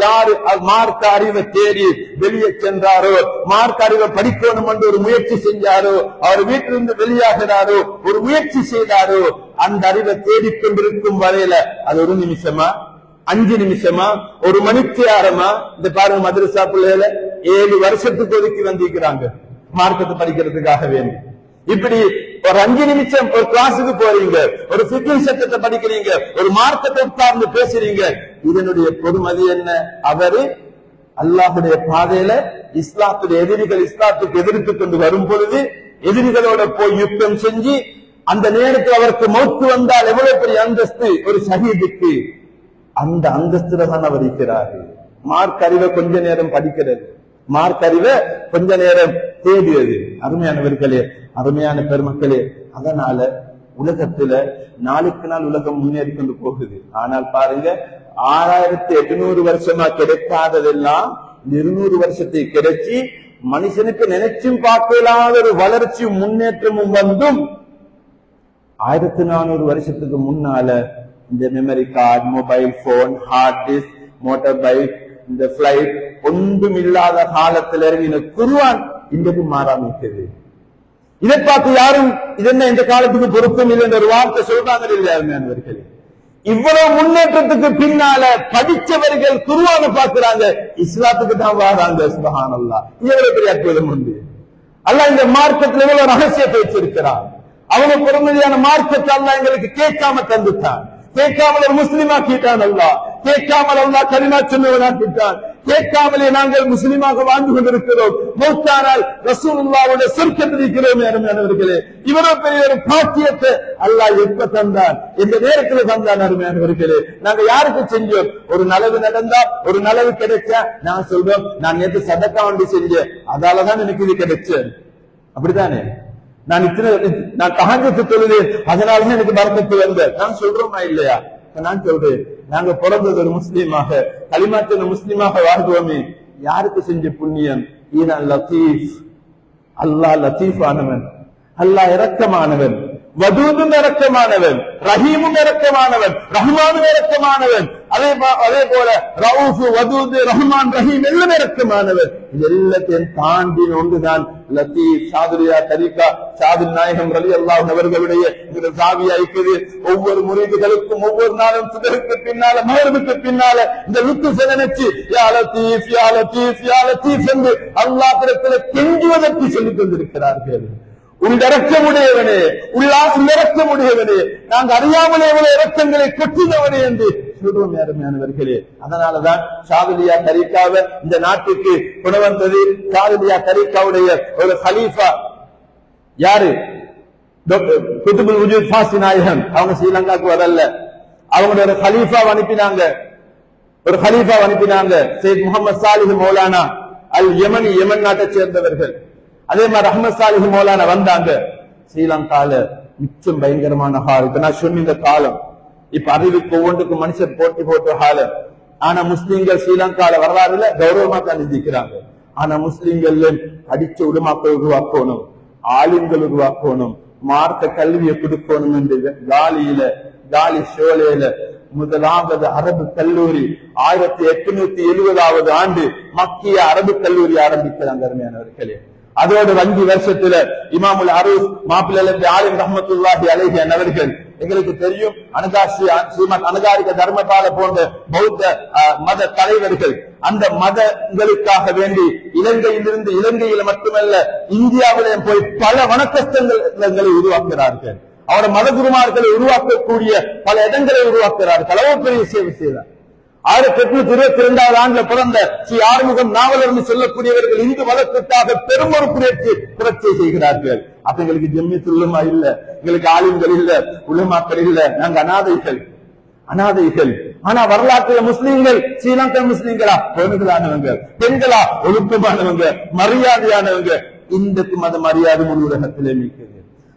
யார் மார்க்க அறிவை தேடி வெளியே சென்றாரோ, மார்க்க அறிவை படிக்கணும் என்று ஒரு முயற்சி செஞ்சாரோ, அவர் வீட்டிலிருந்து வெளியாகிறாரோ, ஒரு முயற்சி செய்தாரோ, அந்த அறிவை தேடிக்கொண்டிருக்கும் வரையில அது 1 நிமிஷமா, 5 நிமிஷமா, 1 மணிக்கு ஆரமா? இந்த பாருங்க, மதரசா பிள்ளைகளை 7 வருஷத்துக்கு ஒதுக்கி வந்திருக்கிறாங்க மார்க்கத்தை படிக்கிறதுக்காக வேண்டி. இப்படி ஒரு 5 நிமிஷம் ஒரு கிளாஸுக்கு போறீங்க, ஒரு ஃபிக்ஹ் சட்டத்தை படிக்கிறீங்க, ஒரு மார்க்கத்தை உட்கார்ந்து பேசுறீங்க, இதனுடைய பொறுமதி என்ன? அவரு அல்லாஹுடைய பாதையில இஸ்லாத்துடைய எதிரிகள் இஸ்லாத்துக்கு எதிர்த்து கொண்டு வரும் பொழுது எதிரிகளோட போய் யுத்தம் செஞ்சு அந்த நேரத்தில் அவருக்கு மௌத்து வந்தால் எவ்வளவு பெரிய அந்தஸ்து ஒரு ஷஹீதுக்கு, அந்த அந்தஸ்துல தான் அவர் இருக்கிறாரு. மார்க் அறிவை கொஞ்ச நேரம் படிக்கிறது, மார்க் அறிவை கொஞ்ச நேரம் தேடியது. அருமையானவர்களே, அருமையான பெருமக்களே, அதனால உலகத்துல நாளுக்கு நாள் உலகம் முன்னேறி கொண்டு போகுது. ஆனால் பாருங்க, 6800 வருஷமா கிடைக்காததெல்லாம் 200 வருஷத்தை கிடைச்சி மனுஷனுக்கு நினைச்சும் பார்க்கலாத ஒரு வளர்ச்சியும் முன்னேற்றமும் வந்தும் 1400 வருஷத்துக்கு முன்னால இந்த memory card, mobile phone, hard disk, motor bike, இந்த பிளைட் ஒன்றும் இல்லாத காலத்தில் இறங்கின குர்ஆன் இன்றைக்கு மாறாமிக்குது. இதை பார்த்து யாரும் இதென்ன இந்த காலத்துக்கு பொருத்தம் இல்லை என்ற ஒரு வார்த்தை சொல்றாங்க இல்லையா? இவ்வளவு முன்னேற்றத்துக்கு பின்னால படிச்சவர்கள் குர்ஆனை பார்க்கிறாங்க, இஸ்லாத்துக்கு தான் வராங்க. சுப்ஹானல்லாஹ், எவ்வளவு பெரிய அற்புதம் உண்டு. அல்லாஹ் இந்த மார்க்கத்தில் எவ்வளவு ரகசியத்தை வச்சிருக்கிறான். அவங்க பொறுமையான மார்க்கத்தை அல்லாஹ் எங்களுக்கு கேட்காம தந்துட்டான். கேட்காமல் ஒரு முஸ்லிமா கீட்டான் அல்லாஹ். கேட்காமல் அல்லாஹ் கலிமா சொன்னவனாக்கிட்டான். கேட்காமலே நாங்கள் முஸ்லிமாக வாழ்ந்து கொண்டிருக்கிறோம். மௌத்தானால் ரசூலுல்லாஹ்வுடைய சொர்க்கத்தில் இருக்கிறோம். அருமையானவர்களே, இவ்வளவு பெரிய ஒரு பாக்கியத்தை அல்லாஹ் எப்ப தந்தான்? இந்த நேரத்தில் தந்தான். அருமையானவர்களே, நாங்க யாருக்கு செஞ்சோம்? ஒரு நலவு நடந்தா, ஒரு நலவு கிடைச்சா நான் சொல்றோம், நான் நேற்று சதக்கா ஒன்று செஞ்சேன், அதாலதான் எனக்கு இது கிடைச்சேன். அப்படித்தானே? நான் தஹஜ்ஜுத் தொழுதேன், அதனாலதான் எனக்கு பரக்கத்து வந்த. நான் சொல்றோமா இல்லையா? நான் சொல்றேன், நாங்க பிறந்தது ஒரு முஸ்லீமாக, கலிமாத்தின் முஸ்லீமாக வாழ்வோமே, யாருக்கு செஞ்ச புண்ணியம்? ஈரான் லத்தீப். அல்லாஹ் லத்தீப் ஆனவன், அல்லாஹ் இரக்கமானவன், வதூதும் இரக்கமானவன், ரஹீமும் இரக்கமானவன், ரஹ்மானும் இரக்கமானவன். அதே போல ரவுஃப், வதூது, ரஹ்மான், ரஹீம் எல்லாம் இரக்கமானவன். இது எல்லாத்தையும் தாண்டி ஒன்றுதான் லத்தீப். சாதுரியா தரிகா சாது நாயகம் ரலியல்லாஹு அவர்களுடைய சாவியா இருக்குது. ஒவ்வொரு முரீதுகளுக்கும் ஒவ்வொரு நாளும் சுதருக்கு பின்னால, மகரிபுக்கு பின்னால இந்த லுத்ஃபை நினைச்சு யா லத்தீப் யா லத்தீப் யா லத்தீப் என்று அல்லாஹ்விடத்தில் கெஞ்சுவதற்கு சொல்லிக் கொண்டிருக்கிறார்கள். உள்ளடக்கமுடையவனே, உள்ளடக்கமுடையவனே, நாங்க அறியாமலே எவ்வளவு இரக்கங்களை கொட்டினவனே என்று சொல்றோம். அருமையானவர்களே, அதனாலதான் ஷாதுலியா தரீக்காவை இந்த நாட்டுக்கு கொண்டு வந்தது. ஷாதுலியா தரீக்காவுடைய ஒரு ஹலீஃபா யாரு? குதுபுல் வஜூத் ஃபாசி நாயகம். அவங்க ஸ்ரீலங்காவுக்கு வரல, அவங்களுடைய ஒரு ஹலீஃபா அனுப்பினாங்க. ஒரு ஹலீஃபா அனுப்பினாங்க, சையத் முகமது சாலிஹ் மௌலானா அல் யமனி, யமன் நாட்டை சேர்ந்தவர்கள். அதே மாதிரி அஹ்மத் சாலிஹ் மௌலானா வந்தாங்க. ஸ்ரீலங்கால மிச்சம் பயங்கரமான ஹால். இப்ப நான் சொன்ன இந்த காலம், இப்ப அறிவுக்கு ஒவ்வொன்றுக்கு மனுஷர் போட்டி போட்டு காலம். ஆனா முஸ்லீம்கள் ஸ்ரீலங்கால வரலாறுல கௌரவமா தான் நிதிக்கிறாங்க. ஆனா முஸ்லீம்கள் அடிச்ச உடுமாக்கள் உருவாக்கணும், ஆலிம்கள் உருவாக்கணும், மார்க்க கல்வியை கொடுக்கணும் என்று காலி ஷோலேல முதலாவது அரபு கல்லூரி 1870வது ஆண்டு மக்கிய அரபு கல்லூரி ஆரம்பிக்கிறாங்க. அருமையானவர்களே, அதோடு 5 வருஷத்துல இமாமுல் அரூஸ் மாப்பிள்ளை ஆலிம் ரஹ்மத்துல்லாஹி அலைஹி அவர்கள், எங்களுக்கு தெரியும், ஸ்ரீமத் அனகாரிக தர்மபால போன்ற பௌத்த மத தலைவர்கள் அந்த மதங்களுக்காக வேண்டி இலங்கையிலிருந்து, இலங்கையில மட்டுமல்ல இந்தியாவிலேயும் போய் பல வணக்கஸ்தலங்களை உருவாக்குகிறார்கள். அவர மத குருமார்களை உருவாக்கக்கூடிய பல இடங்களை உருவாக்குகிறார்கள். அளவு பெரிய சேவை செய்தார். 1822வது ஆண்டுல பிறந்த ஸ்ரீ ஆறுமுகம் நாவலர்னு சொல்லக்கூடியவர்கள் இந்து மதத்திற்காக பெரும் ஒரு புரட்சியை செய்கிறார்கள். அப்ப எங்களுக்கு ஜம்மியத் உலமா இல்ல, எங்களுக்கு ஆலிம்கள் இல்ல, உலமாக்கள் இல்ல, நாங்க அனாதைகள். ஆனா வரலாற்றுல முஸ்லீம்கள், ஸ்ரீலங்கா முஸ்லீம்களா பெண்களானவங்க, பெண்களா ஒழுக்கமானவங்க, மரியாதையானவங்க. இந்த மத மரியாதை முழு உலகத்திலே மிக்கது.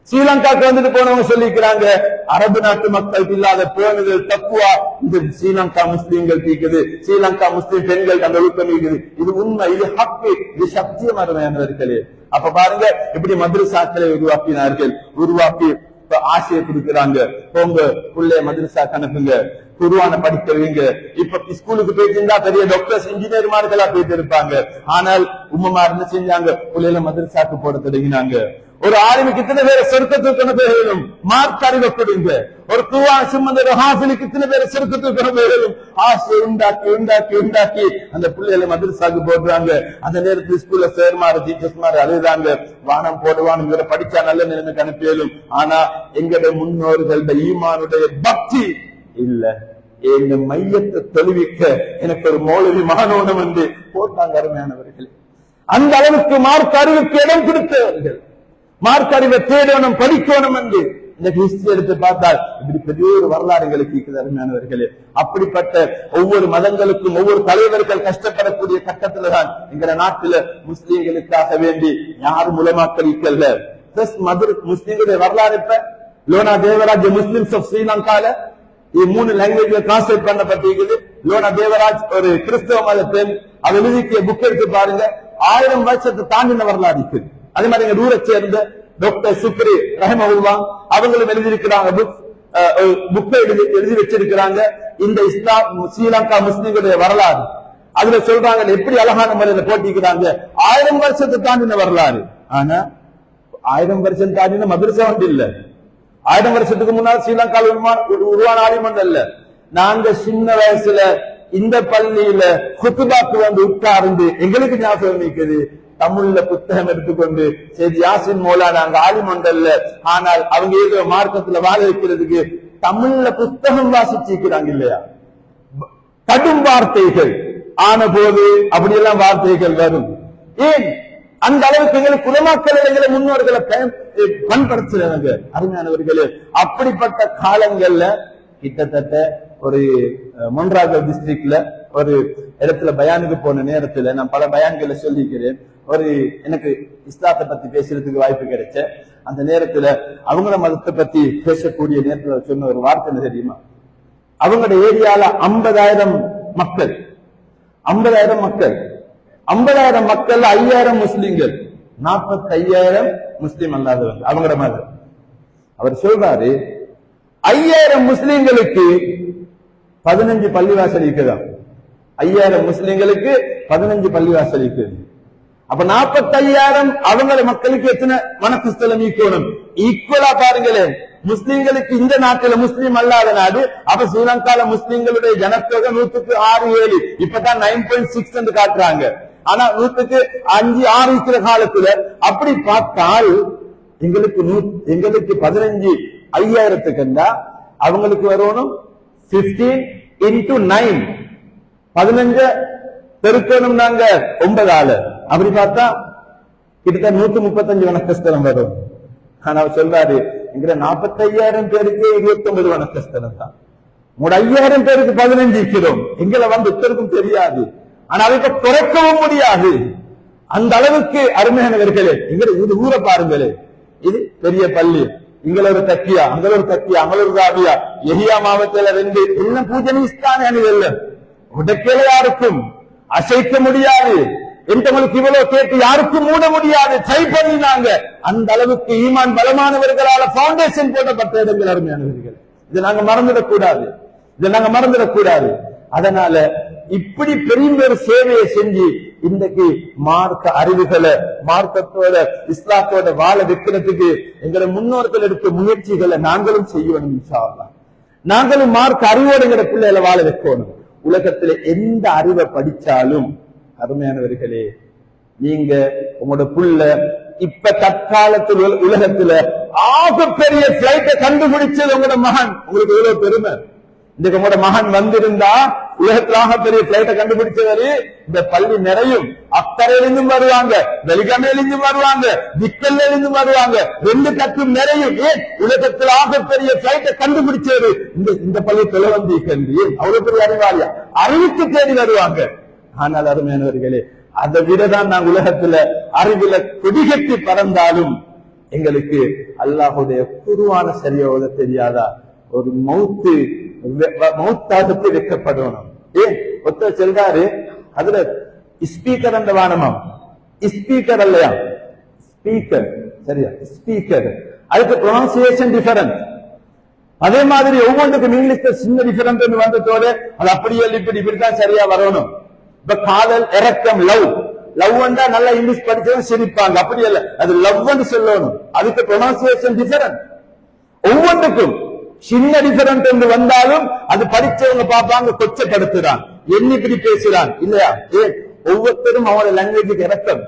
ஸ்ரீலங்காக்கு வந்துட்டு போனவங்க சொல்லிக்கிறாங்க, அரபு நாட்டு மக்களுக்கு இல்லாத பேணுதல் தக்குவா இந்த ஸ்ரீலங்கா முஸ்லீம்கள் தீக்குது, ஸ்ரீலங்கா முஸ்லீம் பெண்கள் அந்த ஒழுக்கம் இருக்குது. இது உண்மை, இது ஹக்கு, இது சத்தியம். அருமையானவர்களே, அப்ப பாருங்க இப்படி மദ്രസാக்களை உருவாக்கி ஆசையை கொடுக்கிறாங்க. போங்க புள்ளே மദ്രസാக்கு அனுப்புங்க, குர்ஆனை படிக்கிறவங்க. இப்ப ஸ்கூலுக்கு போயிட்டு பெரிய டாக்டர்ஸ், இன்ஜினியர்மார்களா போயிட்டு இருப்பாங்க. ஆனால் உம்மமார் என்ன செஞ்சாங்க? புள்ளையில மദ്രസാக்கு போட தொடங்கினாங்க. ஒரு ஆலிமுக்கு இத்தனை பேரை சொர்க்கத்துக்கு அனுப்பணும், மார்க் அறிவை கொடுங்க. ஒரு குர்ஆன் சுமந்த ஒரு ஹாஃபிலுக்கு இத்தனை பேரை சொர்க்கத்துக்கு அனுப்பணும். ஆசையை உண்டாக்கி அந்த பிள்ளைகளை மദ്രസാக்கு போடுறாங்க. அந்த நேரத்தில் ஸ்கூல்ல சேர்மாறு டீச்சர்ஸ்மாரு அழுதாங்க, வானம் போடுவான், இவரை படிச்சா நல்ல நிலைமைக்கு அனுப்பியலும். ஆனா எங்களுடைய முன்னோர்களுடைய ஈமானுடைய பக்தி இல்ல. என் மையத்தை தெளிவிக்க எனக்கு ஒரு மௌலவி மாணவனம் என்று போட்டாங்க. அருமையானவர்கள், அந்த அளவுக்கு மார்க்க அறிவுக்கு இடம் கொடுத்தவர்கள். மார்க்க அறிவை தேடணும், படிக்கணும் என்று இந்த ஹிஸ்டரி எடுத்து பார்த்தால் இப்படி பெரிய ஒரு வரலாறு எங்களுக்கு இருக்குது. அருமையானவர்களே, அப்படிப்பட்ட ஒவ்வொரு மதங்களுக்கும் ஒவ்வொரு தலைவர்கள் கஷ்டப்படக்கூடிய கட்டத்துல தான் எங்க நாட்டுல முஸ்லீம்களுக்காக வேண்டி யாரும் உலமாக்கல்ல முஸ்லீம்களுடைய வரலாறு. இப்ப லோனா தேவராஜ் முஸ்லிம்ஸ் ஆஃப் ஸ்ரீலங்கால 3 லாங்குவேஜ்ல டிரான்ஸ்லேட் பண்ணப்பட்டிருக்குது. லோனா தேவராஜ் ஒரு கிறிஸ்தவ மத பெண், அவர் எழுதிய புக் எடுத்து பாருங்க, 1000 வருஷத்தை தாண்டின வரலாறு இருக்குது. அதே மாதிரி எங்க ஊரை சேர்ந்த டாக்டர் சுப்ரி ரஹிமஹுல்லா அவங்களும் எழுதியிருக்கிறாங்க, புக்கை எழுதி வச்சிருக்கிறாங்க, இந்த இஸ்லாம் ஸ்ரீலங்கா முஸ்லிம்களுடைய வரலாறு. அதுல சொல்றாங்க எப்படி அழகான முறையில போட்டிக்கிறாங்க. 1000 வருஷத்தை தாண்டின வரலாறு. ஆனா 1000 வருஷம் தாண்டின மதரசா ஒன்று இல்ல. 1000 வருஷத்துக்கு முன்னால் ஸ்ரீலங்காவில் உருவான ஆலிமன் அல்ல. நாங்க சின்ன வயசுல இந்த பள்ளியில குத்துபாக்கு வந்து உட்கார்ந்து எங்களுக்கு ஞாபகம் இருக்குது, தமிழ்ல புத்தகம் எடுத்துக்கொண்டு சரி யாசின் மோலா நாங்க ஆலிமண்டல்ல, ஆனால் அவங்க ஏதோ மார்க்கத்துல வாழ வைக்கிறதுக்கு தமிழ்ல புத்தகம் வாசிச்சிருக்கிறாங்க இல்லையா. கடும் வார்த்தைகள் ஆன போது அப்படியெல்லாம் வார்த்தைகள் வரும். ஏன் அந்த அளவுக்கு எங்களுக்கு உலமாக்கள் எங்களை முன்னோர்களை பயன்படுத்துறாங்க. அருமையானவர்களே, அப்படிப்பட்ட காலங்கள்ல கிட்டத்தட்ட ஒரு மொன்றாகல் டிஸ்ட்ரிக்ட்ல ஒரு இடத்துல பயானுக்கு போன நேரத்துல நான் பல பயான்களை சொல்லிக்கிறேன். ஒரு எனக்கு இஸ்லாத்தை பத்தி பேசுறதுக்கு வாய்ப்பு கிடைச்ச அந்த நேரத்துல அவங்கள மதத்தை பத்தி பேசக்கூடிய நேரத்துல சொன்ன ஒரு வார்த்தை என்ன தெரியுமா? அவங்களோட ஏரியால 50,000 மக்கள், 50,000 மக்கள், 50,000 மக்கள் 5,000 முஸ்லிம்கள், 45,000 முஸ்லிம் அல்லாதவங்க அவங்களோட மதம். அவர் சொல்றாரு 5,000 முஸ்லிம்களுக்கு 15 பள்ளிவாசல் இருக்குதான். 5,000 முஸ்லிம்களுக்கு 15 பள்ளிவாசல் இருக்குது. அப்ப 45,000 அவங்கள மக்களுக்கு எத்தனை வணக்கஸ்தலம் ஈக்கணும்? ஈக்குவலா பாருங்களேன். முஸ்லிம்களுக்கு இந்த நாட்டில முஸ்லீம் அல்லாத நாடு. அப்ப ஸ்ரீலங்கால முஸ்லிம்களுடைய ஜனத்தொகை 106-7 இப்பதான் 9.6 என்று காட்டுறாங்க. ஆனா 105-6 இருக்கிற காலத்துல அப்படி பார்த்தால் எங்களுக்கு 15 5,000 அவங்களுக்கு வரணும் 15 into 9 15 பெருக்கணும் நாங்க 9ஆல. அப்படி பார்த்தா கிட்டத்தட்ட 135 வணக்கஸ்தலம் வரும். ஆனா அவர் சொல்றாரு எங்கிற 45,000 பேருக்கு 29 வணக்கஸ்தலம் தான். 5,000 பேருக்கு 15 இருக்கிறோம். எங்களை வந்து உத்தரவுக்கும் தெரியாது, ஆனா அதுக்கு குறைக்கவும் முடியாது. அந்த அளவுக்கு அருமையானவர்களே, இது ஊரை பாருங்களே, இது பெரிய பள்ளி, இங்கள ஒரு தக்கியா, அங்க ஒரு தக்கியா, அங்க ஒரு ராபியா, எஹியா மாவட்டத்துல 2 எல்லாம் பூஜனிஸ்தான அணிகள் உடக்கல யாருக்கும் அசைக்க முடியாது. எங்களுக்கு இவ்வளவு கேட்டு யாருக்கும் மூட முடியாது. ட்ரை பண்ணினாங்க. அந்த அளவுக்கு ஈமான் பலமானவர்களால பவுண்டேஷன் போடப்பட்ட இடங்கள் அருமையானவர்கள். இதை நாங்க மறந்துடக்கூடாது, இதை நாங்க மறந்துடக்கூடாது. அதனால இப்படி பெரிய ஒரு சேவையை செஞ்சு இன்றைக்கு மார்க்க அறிவுகளை மார்க்கத்தோட இஸ்லாத்தோட வாழ வைக்கிறதுக்கு எங்களை முன்னோர்கள் எடுத்த முயற்சிகளை நாங்களும் செய்யணும். இன்ஷா அல்லாஹ் நாங்களும் மார்க்க அறிவோடு எங்களை பிள்ளைகளை வாழ வைக்கணும். உலகத்துல எந்த அறிவை படிச்சாலும் அருமையானவர்களே, நீங்க உங்களோட புள்ள இப்ப தற்காலத்தில் உலகத்துல ஆகப்பெரிய பிளைட்டை கண்டுபிடிச்சது உங்களோட மகன். உங்களுக்கு எவ்வளவு பெருமை. இந்த உங்களோட மகன் வந்திருந்தா உலகத்திலாக பெரிய பிளைட்டை கண்டுபிடிச்சவரு இந்த பள்ளி நிறையும். அக்கறையிலிருந்தும் வருவாங்க, வெளிகமையிலிருந்தும் வருவாங்க, திக்கல்லிருந்தும் வருவாங்க, 2 கட்டும் நிறையும். ஏன் உலகத்திலாக பெரிய பிளைட்டை கண்டுபிடிச்சவரு இந்த பள்ளி தொலை வந்திருக்கின்ற அவ்வளவு பெரிய அறிவாளியா அறிவுக்கு தேடி வருவாங்க. ஆனால் அருமையானவர்களே, அதை விடதான் நாங்கள் உலகத்துல அறிவுல கொடிகட்டி பறந்தாலும் எங்களுக்கு அல்லாஹுடைய குருவான சரியோத தெரியாதா? ஒரு மௌத்தாகத்தை வைக்கப்படணும். ஏன் ஒருத்தர் சொல்றாரு அதுல ஸ்பீக்கர் அந்த வானமாம், ஸ்பீக்கர் அல்லையா, ஸ்பீக்கர் சரியா, ஸ்பீக்கர். அதுக்கு ப்ரொனன்சியேஷன் டிஃபரன்ஸ். அதே மாதிரி ஒவ்வொன்றுக்கும் இங்கிலீஷ்ல சின்ன டிஃபரன்ஸ் வந்ததோடு அது அப்படியே இப்படித்தான் சரியா வரணும். இப்ப காதல், இரக்கம், லவ், லவ் வந்தா நல்லா இங்கிலீஷ் படிச்சவங்க சிரிப்பாங்க. அப்படி இல்ல, அது லவ் சொல்லணும். அதுக்கு ப்ரொனன்சியேஷன் டிஃபரன்ஸ். ஒவ்வொன்றுக்கும் சின்ன டிஃபரன்ஸ் என்று வந்தாலும் அது படிச்சவங்க பார்ப்பாங்க, கொச்சப்படுத்துறான், என்ன இப்படி பேசுறான் இல்லையா? ஏன் ஒவ்வொருத்தரும் அவங்களோட லாங்குவேஜுக்கு இறக்கம்.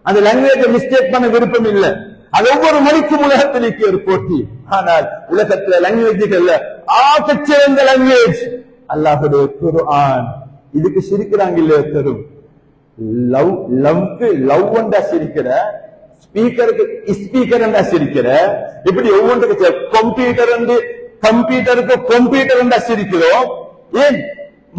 அந்த லாங்குவேஜை மிஸ்டேக் பண்ண விருப்பம் இல்லை. அது ஒவ்வொரு மொழிக்கும் உலகத்திற்கு ஒரு போட்டி. ஆனால் உலகத்துல லாங்குவேஜுகள்ல ஆகச்சிறந்த லாங்குவேஜ் அல்லாஹ்வுடைய குர்ஆன். இதுக்கு சிரிக்கிறாங்க இல்லையா தரும் லவ் ஒன்றா சிரிக்கிற, ஸ்பீக்கருக்கு ஸ்பீக்கர் என்றா சிரிக்கிற, இப்படி ஒவ்வொன்றுக்கு கம்ப்யூட்டருக்கு கம்ப்யூட்டர் என்றா சிரிக்கிறோம். ஏன்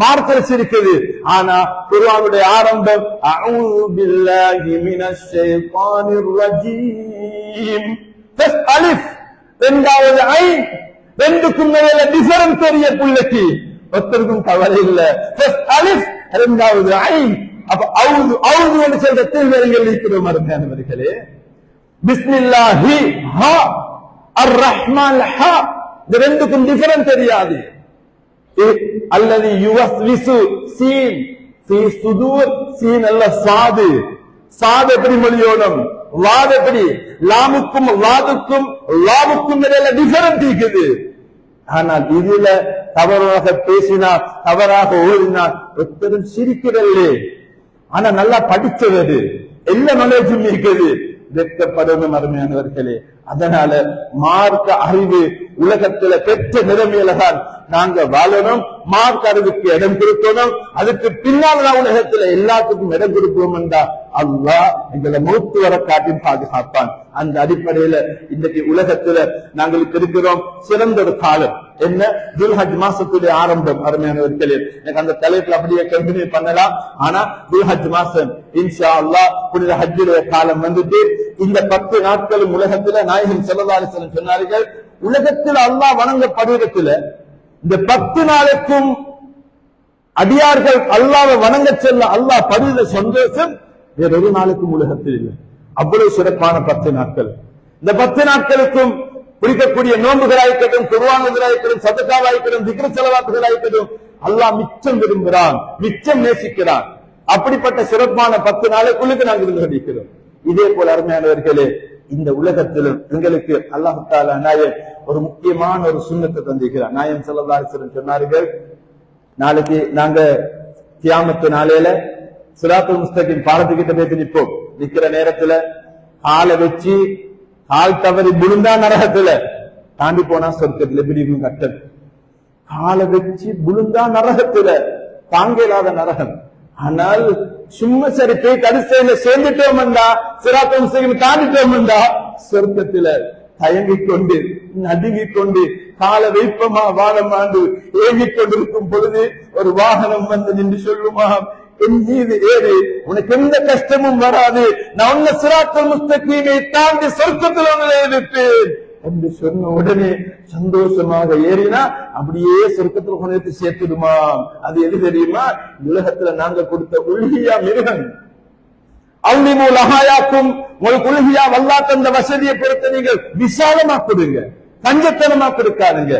மார்க்கர் சிரிக்குது? ஆனா குர்ஆனுடைய ஆரம்பம் அஊது பில்லாஹி மினஷ் ஷைத்தானிர் ரஜீம். ஃபர்ஸ்ட் அலிஃப், இரண்டாவது ஐன், ரெண்டுக்கும் மேல டிஃபரன்ஸ் தெரிய புள்ளைக்கு ஒருத்தருக்கும் கவலை இல்ல. ஃபர்ஸ்ட் அலிஃப், இரண்டாவது ஐன். அப்ப அவுது அவுது என்று சொல்ற திருவரங்கள் இருக்கிறோம் அருமையானவர்களே. பிஸ்மில்லாஹி ஹா, அர் ரஹ்மான் ஹா, இந்த ரெண்டுக்கும் டிஃபரன்ஸ் தெரியாது. அல்லது யுவஸ்விசு சீன் ஃபீ சுதூர், சீன் அல்ல சாது. சாது எப்படி மொழியோடும், வாது எப்படி? லாமுக்கும் வாதுக்கும் லாமுக்கும் இடையில டிஃபரன்ஸ் இருக்குது. ஆனால் இதுல தவறாக பேசினா, தவறாக ஓடினால் ஒருத்தரும் சிரிக்கிறல்லே. ஆனா நல்லா படிச்சது, எல்லா நாலேஜும் இருக்குது. வெட்கப்படணும் அருமையானவர்களே. அதனால மார்க்க அறிவு உலகத்துல பெற்ற நிலைமையில தான் நாங்க வாழணும். மார்க்க அறிவுக்கு இடம் கொடுக்கணும். அதுக்கு பின்னால் நான் உலகத்துல எல்லாத்துக்கும் இடம் கொடுப்போம் என்றா அல்லாஹ் எங்களை மௌத்து வர காட்டி பாதுகாப்பான். அந்த அடிப்படையில இன்றைக்கு உலகத்துல நாங்களுக்கு இருக்கிறோம் சிறந்த ஒரு காலம். என்ன? துல்ஹஜ் மாசத்துடைய ஆரம்பம் அருமையானவர்களே. எனக்கு அந்த தலைப்புல அப்படியே கண்டினியூ பண்ணலாம். ஆனா துல்ஹஜ் மாசம் இன்ஷா அல்லாஹ் புனித ஹஜ்ஜுடைய காலம் வந்துட்டு இந்த 10 நாட்களும் உலகத்துல நாயகம் ஸல்லல்லாஹு அலைஹி வஸல்லம் சொன்னார்கள், உலகத்தில் அல்லாஹ் வணங்கப்படுவதற்குல இந்த 10 நாளுக்கும் அடியார்கள் அல்லாஹ்வை வணங்க செல்ல அல்லாஹ் படுகிற சந்தோஷம் வேறொரு நாளுக்கும் உலகத்தில் இல்லை. அவ்வளவு சிறப்பான 10 நாட்கள். இந்த 10 நாட்களுக்கும் பிடிக்கக்கூடிய நோன்புகளாய்க்கட்டும், குர்ஆன்களாய்க்கட்டும், சதகாவாய்க்கட்டும், திக்ர் ஸலவாத்துகளாய்க்கட்டும் அல்லாஹ் மிச்சம் விரும்புகிறான், மிச்சம் நேசிக்கிறான். அப்படிப்பட்ட சிறப்பான 10 நாளுக்குள்ளுக்கு நாங்கள் இருந்து கொண்டிருக்கிறோம். இதே போல அருமையானவர்களே, இந்த உலகத்திலும் எங்களுக்கு அல்லாஹ் தஆலா நாயகம் ஒரு முக்கியமான ஒரு சுன்னத்தை தந்திருக்கிறார். நாயகம் ஸல்லல்லாஹு அலைஹி வஸல்லம் சொன்னார்கள், நாளைக்கு நாங்க கியாமத்து நாளையில சிராத்துல் முஸ்தகீம் பாலத்துக்கிட்ட போய் நிற்போம். நிக்கிற நேரத்துல காலை வச்சு கால் தவறி விழுந்தா நரகத்துல, தாண்டி போனா சொர்க்கத்துல. எப்படி இருக்கும் கட்டம்? காலை வச்சு விழுந்தா நரகத்துல, தாங்க இல்லாத நரகம். ஆனால் சும்மா சரி போய் கரிசையில சேர்ந்துட்டோம்டா, சிராத்துல் முஸ்தகீம் தாண்டிட்டோம்டா சொர்க்கத்துல தயங்கிக் கொண்டு நடுங்கிக் கொண்டு கால வைப்பமா வானமாண்டு ஏங்கிக் கொண்டிருக்கும் பொழுது ஒரு வாகனம் வந்து நின்று சொல்லுமா, என் மீது ஏறு, உனக்கு எந்த கஷ்டமும் வராது, நான் உன்ன சிராத்துல் முஸ்தகீமை தாண்டி சொர்க்கத்தில் நுழைவிப்பேன் என்று சொன்ன உடனே சந்தோஷமாக ஏறினா அப்படியே சொர்க்கத்தில் கொண்டு சேர்த்துடுமா. அது எது தெரியுமா? உலகத்துல நாங்க கொடுத்த உள்கியா மிருகம். அல்லிமு லஹாயாக்கும், உங்களுக்கு உலகியா வல்லா தந்த வசதியை பொறுத்த நீங்கள் விசாலமா கொடுங்க, கஞ்சத்தனமா கொடுக்காதுங்க.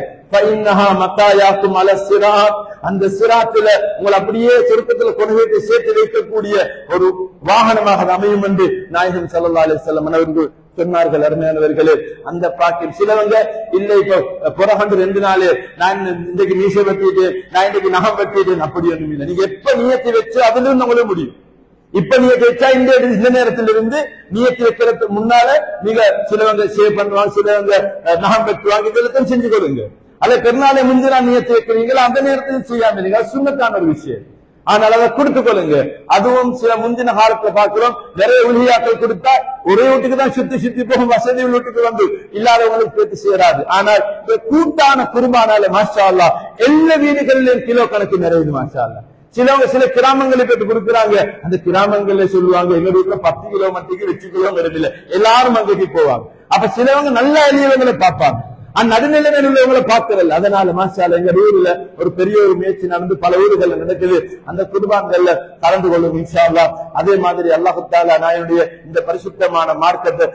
மத்தாயாக்கும் அல சிராத், அந்த சிராத்துல உங்களை அப்படியே சொர்க்கத்துல கொண்டு வைத்து சேர்த்து வைக்கக்கூடிய ஒரு வாகனமாக அமையும் என்று நாயகம் ஸல்லல்லாஹு அலைஹி வஸல்லம் அவர்கள் சொன்னார்கள். அருமையானவர்களே, அந்த பாக்கியம் சிலவங்க இல்ல, இப்ப புறகண்டு 2 நாள் நான் இன்றைக்கு மீசை வெட்டிட்டேன், நான் இன்றைக்கு நகம் வெட்டிட்டேன், அப்படி ஒன்றும் இல்லை. நீங்க எப்ப நியத்தை வச்சு அதுல இருந்து உங்களுக்கு முடியும். இப்ப நியத்தை வச்சா இந்த நேரத்திலிருந்து நியத்தை வைக்கிறதுக்கு முன்னால நீங்க சிலவங்க சேவ் பண்ணுவாங்க, சிலவங்க நகம் வெட்டுவாங்க, இதெல்லாம் செஞ்சு கொடுங்க. அதை பெருநாளை முந்தினா நியத்தை வைக்கிறீங்களா, அந்த நேரத்தில் செய்யாம இருங்க, சுன்னத்தான ஒரு விஷயம். ஆனால் அதை கொடுத்துக் கொள்ளுங்க. அதுவும் சில முந்தின காலத்துல பார்க்கிறோம், நிறைய உலகியாக்கள் கொடுத்தா ஒரே வீட்டுக்கு தான் சுத்தி சுத்தி போகும், வசதி வீட்டுக்கு வந்து இல்லாதவங்களுக்கு பேத்து சேராது. ஆனால் கூட்டான குருபானால மாஷா அல்லாஹ் எல்லா வீடுகளிலும் கிலோ கணக்கு நிறையுது மாஷா அல்லாஹ். சிலவங்க சில கிராமங்களை பெற்று கொடுக்குறாங்க, அந்த கிராமங்கள்ல சொல்லுவாங்க எங்க வீட்டுல 10 கிலோ மட்டிக்கு 8 கிலோ இல்லை, எல்லாரும் அங்கேக்கு போவாங்க. அப்ப சிலவங்க நல்ல எளியவங்களை பார்ப்பாங்க, நடுநிலைமையில் உள்ளவங்களை பார்க்கறதில்ல. அதனால மாஷாஅல்லாஹ் எங்க ஊர்ல ஒரு பெரிய ஒரு முயற்சி நடந்து பல ஊர்கள்ல நடக்குது. அந்த குர்பான்கள்ல கலந்து கொள்ளும் இன்ஷா அல்லாஹ். அதே மாதிரி அல்லாஹ் தஆலா நாயனுடைய இந்த பரிசுத்தமான மார்க்கத்தை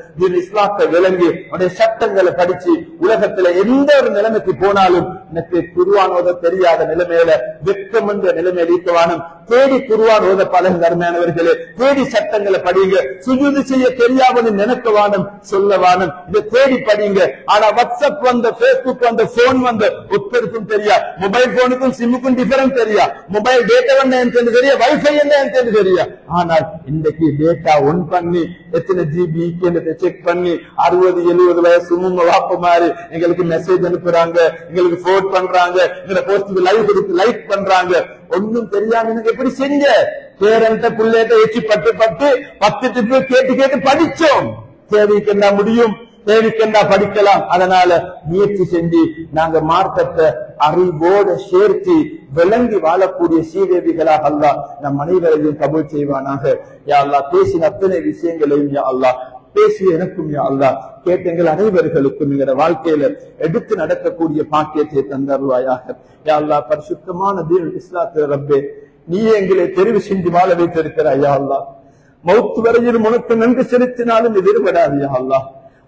இஸ்லாத்தை விளங்கி உடைய சட்டங்களை படிச்சு உலகத்துல எந்த ஒரு நிலைமைக்கு போனாலும் எனக்கு குர்ஆன் ஓத தெரியாத நிலைமையில வெட்கம் என்ற நிலைமையில் இருக்கவானும் தேடி குர்ஆன் ஓத பழகுங்க அருமையானவர்களே. தேடி சட்டங்களை படிங்க, சுஜூது செய்ய தெரியாமல் நினைக்கவானும் சொல்லவானும் இதை தேடி படிங்க. ஆனா வாட்ஸ்அப் வந்த, பேஸ்புக் வந்த, போன் வந்த ஒருத்தருக்கும் தெரியா, மொபைல் போனுக்கும் சிம்முக்கும் டிஃபரன்ஸ் தெரியா, மொபைல் டேட்டா என்ன தெரியா, வைஃபை என்ன தெரியா. ஆனா ஆனால் இன்றைக்கு டேட்டா ஒன் பண்ணி எத்தனை ஜிபி செக் பண்ணி 60-70 வயசு வாப்ப மாதிரி எங்களுக்கு மெசேஜ் அனுப்புறாங்க, எங்களுக்கு போன் பண்றாங்க, எங்களை போஸ்ட் லைக் பண்றாங்க. ஒன்னும் தெரியாம எனக்கு எப்படி செஞ்ச பேரண்ட பிள்ளைகிட்ட வச்சு பட்டு 10 டிப்பு கேட்டு படிச்சோம். தேவைக்கெண்டா முடியும், தேவைக்கெண்டா படிக்கலாம். அதனால முயற்சி செஞ்சு நாங்க மார்க்கத்தை அறிவோடு சேர்த்து விளங்கி வாழக்கூடிய சீதேவிகளாக அல்லாஹ் நம் அனைவரையும் கபூல் செய்வானாக. யா அல்லாஹ் பேசின அத்தனை விஷயங்களையும் யா அல்லாஹ் பேசிய எனக்கும் யா அல்லாஹ் கேட்ட எங்கள் அனைவர்களுக்கும் எங்களோட வாழ்க்கையில எடுத்து நடக்கக்கூடிய பாக்கியத்தை தந்தருவாயாக. யா அல்லாஹ் பரிசுத்தமான தீன் இஸ்லாத்தை ரப்பே நீ எங்களை தெரிவு செஞ்சு வாழ வைத்திருக்கிறாய். யா அல்லாஹ் மௌத்து வரையில் உனக்கு நன்கு செலுத்தினாலும் எதிர்படாது. யா அல்லாஹ்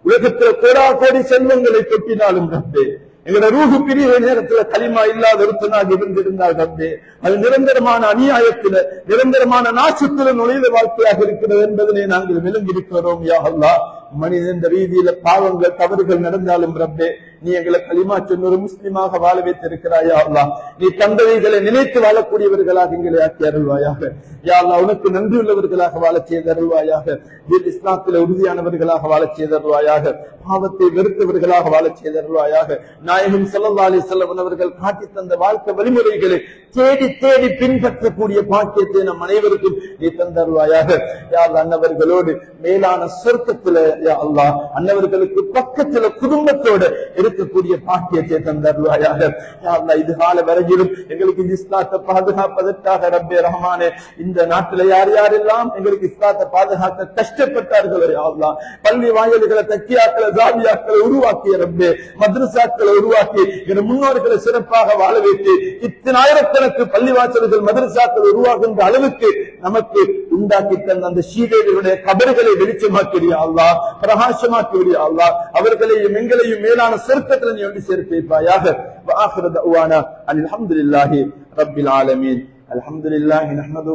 உலகத்துல கோடி செல்வங்களை கொட்டினாலும் ரப்பே எங்களோட ரூஹு பிரிவு நேரத்துல களிமா இல்லாத ஒருத்தனாக இருந்திருந்தால் ரப்பே அது நிரந்தரமான அநியாயத்தில நிரந்தரமான நாசத்துல நுழைந்த வாழ்க்கையாக இருக்கிறது என்பதனை நாங்கள் விளங்கியிருக்கிறோம். யா அல்லாஹ் மனிதன் ரீதியில பாவங்கள் தவறுகள் நடந்தாலும் ரப்பே நீ எங்களை களிமா சொன்ன ஒரு முஸ்லிமாக வாழ வைத்திருக்கிறாயா அல்லாஹ். நீ தந்தைகளை நினைத்து வாழக்கூடியவர்களாக எங்களை ஆக்கி அருள்வாயாக. யா அல்லாஹ் உனக்கு நன்றி உள்ளவர்களாக வாழ செய்தருள்வாயாக. இஸ்லாத்தில உறுதியானவர்களாக வாழ செய்தருள்வாயாக. பாவத்தை வெறுத்தவர்களாக வாழ செய்தருள்வாயாக. நாயகம் ஸல்லல்லாஹு அலைஹி வஸல்லம் அவர்கள் காட்டி தந்த வாழ்க்கை வழிமுறைகளை தேடி தேடி பின்பற்றக்கூடிய பாக்கியத்தை நம் அனைவருக்கும் நீ தந்தருள்வாயாக. யா அல்லாஹ் அன்னவர்களோடு மேலான சொர்க்கத்துல யா அல்லாஹ் அன்னவர்களுக்கு பக்கத்துல குடும்பத்தோடு இருக்கக்கூடிய பாக்கியத்தை தந்தருள்வாயாக. யா அல்லாஹ் இது கால வரையிலும் எங்களுக்கு இந்த இஸ்லாத்தை பாதுகாப்பதற்காக ரப்பே ரஹ்மானே இந்த நாட்டில யார் யாரெல்லாம் எங்களுக்கு இஸ்லாத்தை பாதுகாக்க கஷ்டப்பட்டார்களோ யா அல்லாஹ் பள்ளி வாயில்களை தக்கியாக்களை ஜாவியாக்களை உருவாக்கிய ரப்பே மദ്രസാக்களை உருவாக்கி எங்கள் முன்னோர்களை சிறப்பாக வாழ வைத்து இத்தனை ஆயிரக்கணக்கு பள்ளிவாசல்கள் மദ്രസാக்கள் உருவாகின்ற அளவுக்கு நமக்கு உண்டாக்கி தந்த அந்த ஷீதேவியுடைய கபர்களை வெளிச்சமாக்கிறியா அல்லாஹ், பிரகாசமாக்கிறியா அல்லாஹ். அவர்களையும் எங்களையும் மேலான சொர்க்கத்தில் நீ ஒன்று சேர்த்து வைப்பாயாக. வஆகிரு தஅவானா அல்ஹம்துலில்லாஹி ரப்பில் ஆலமீன். அல்ஹம்துலில்லாஹி நஹ்மது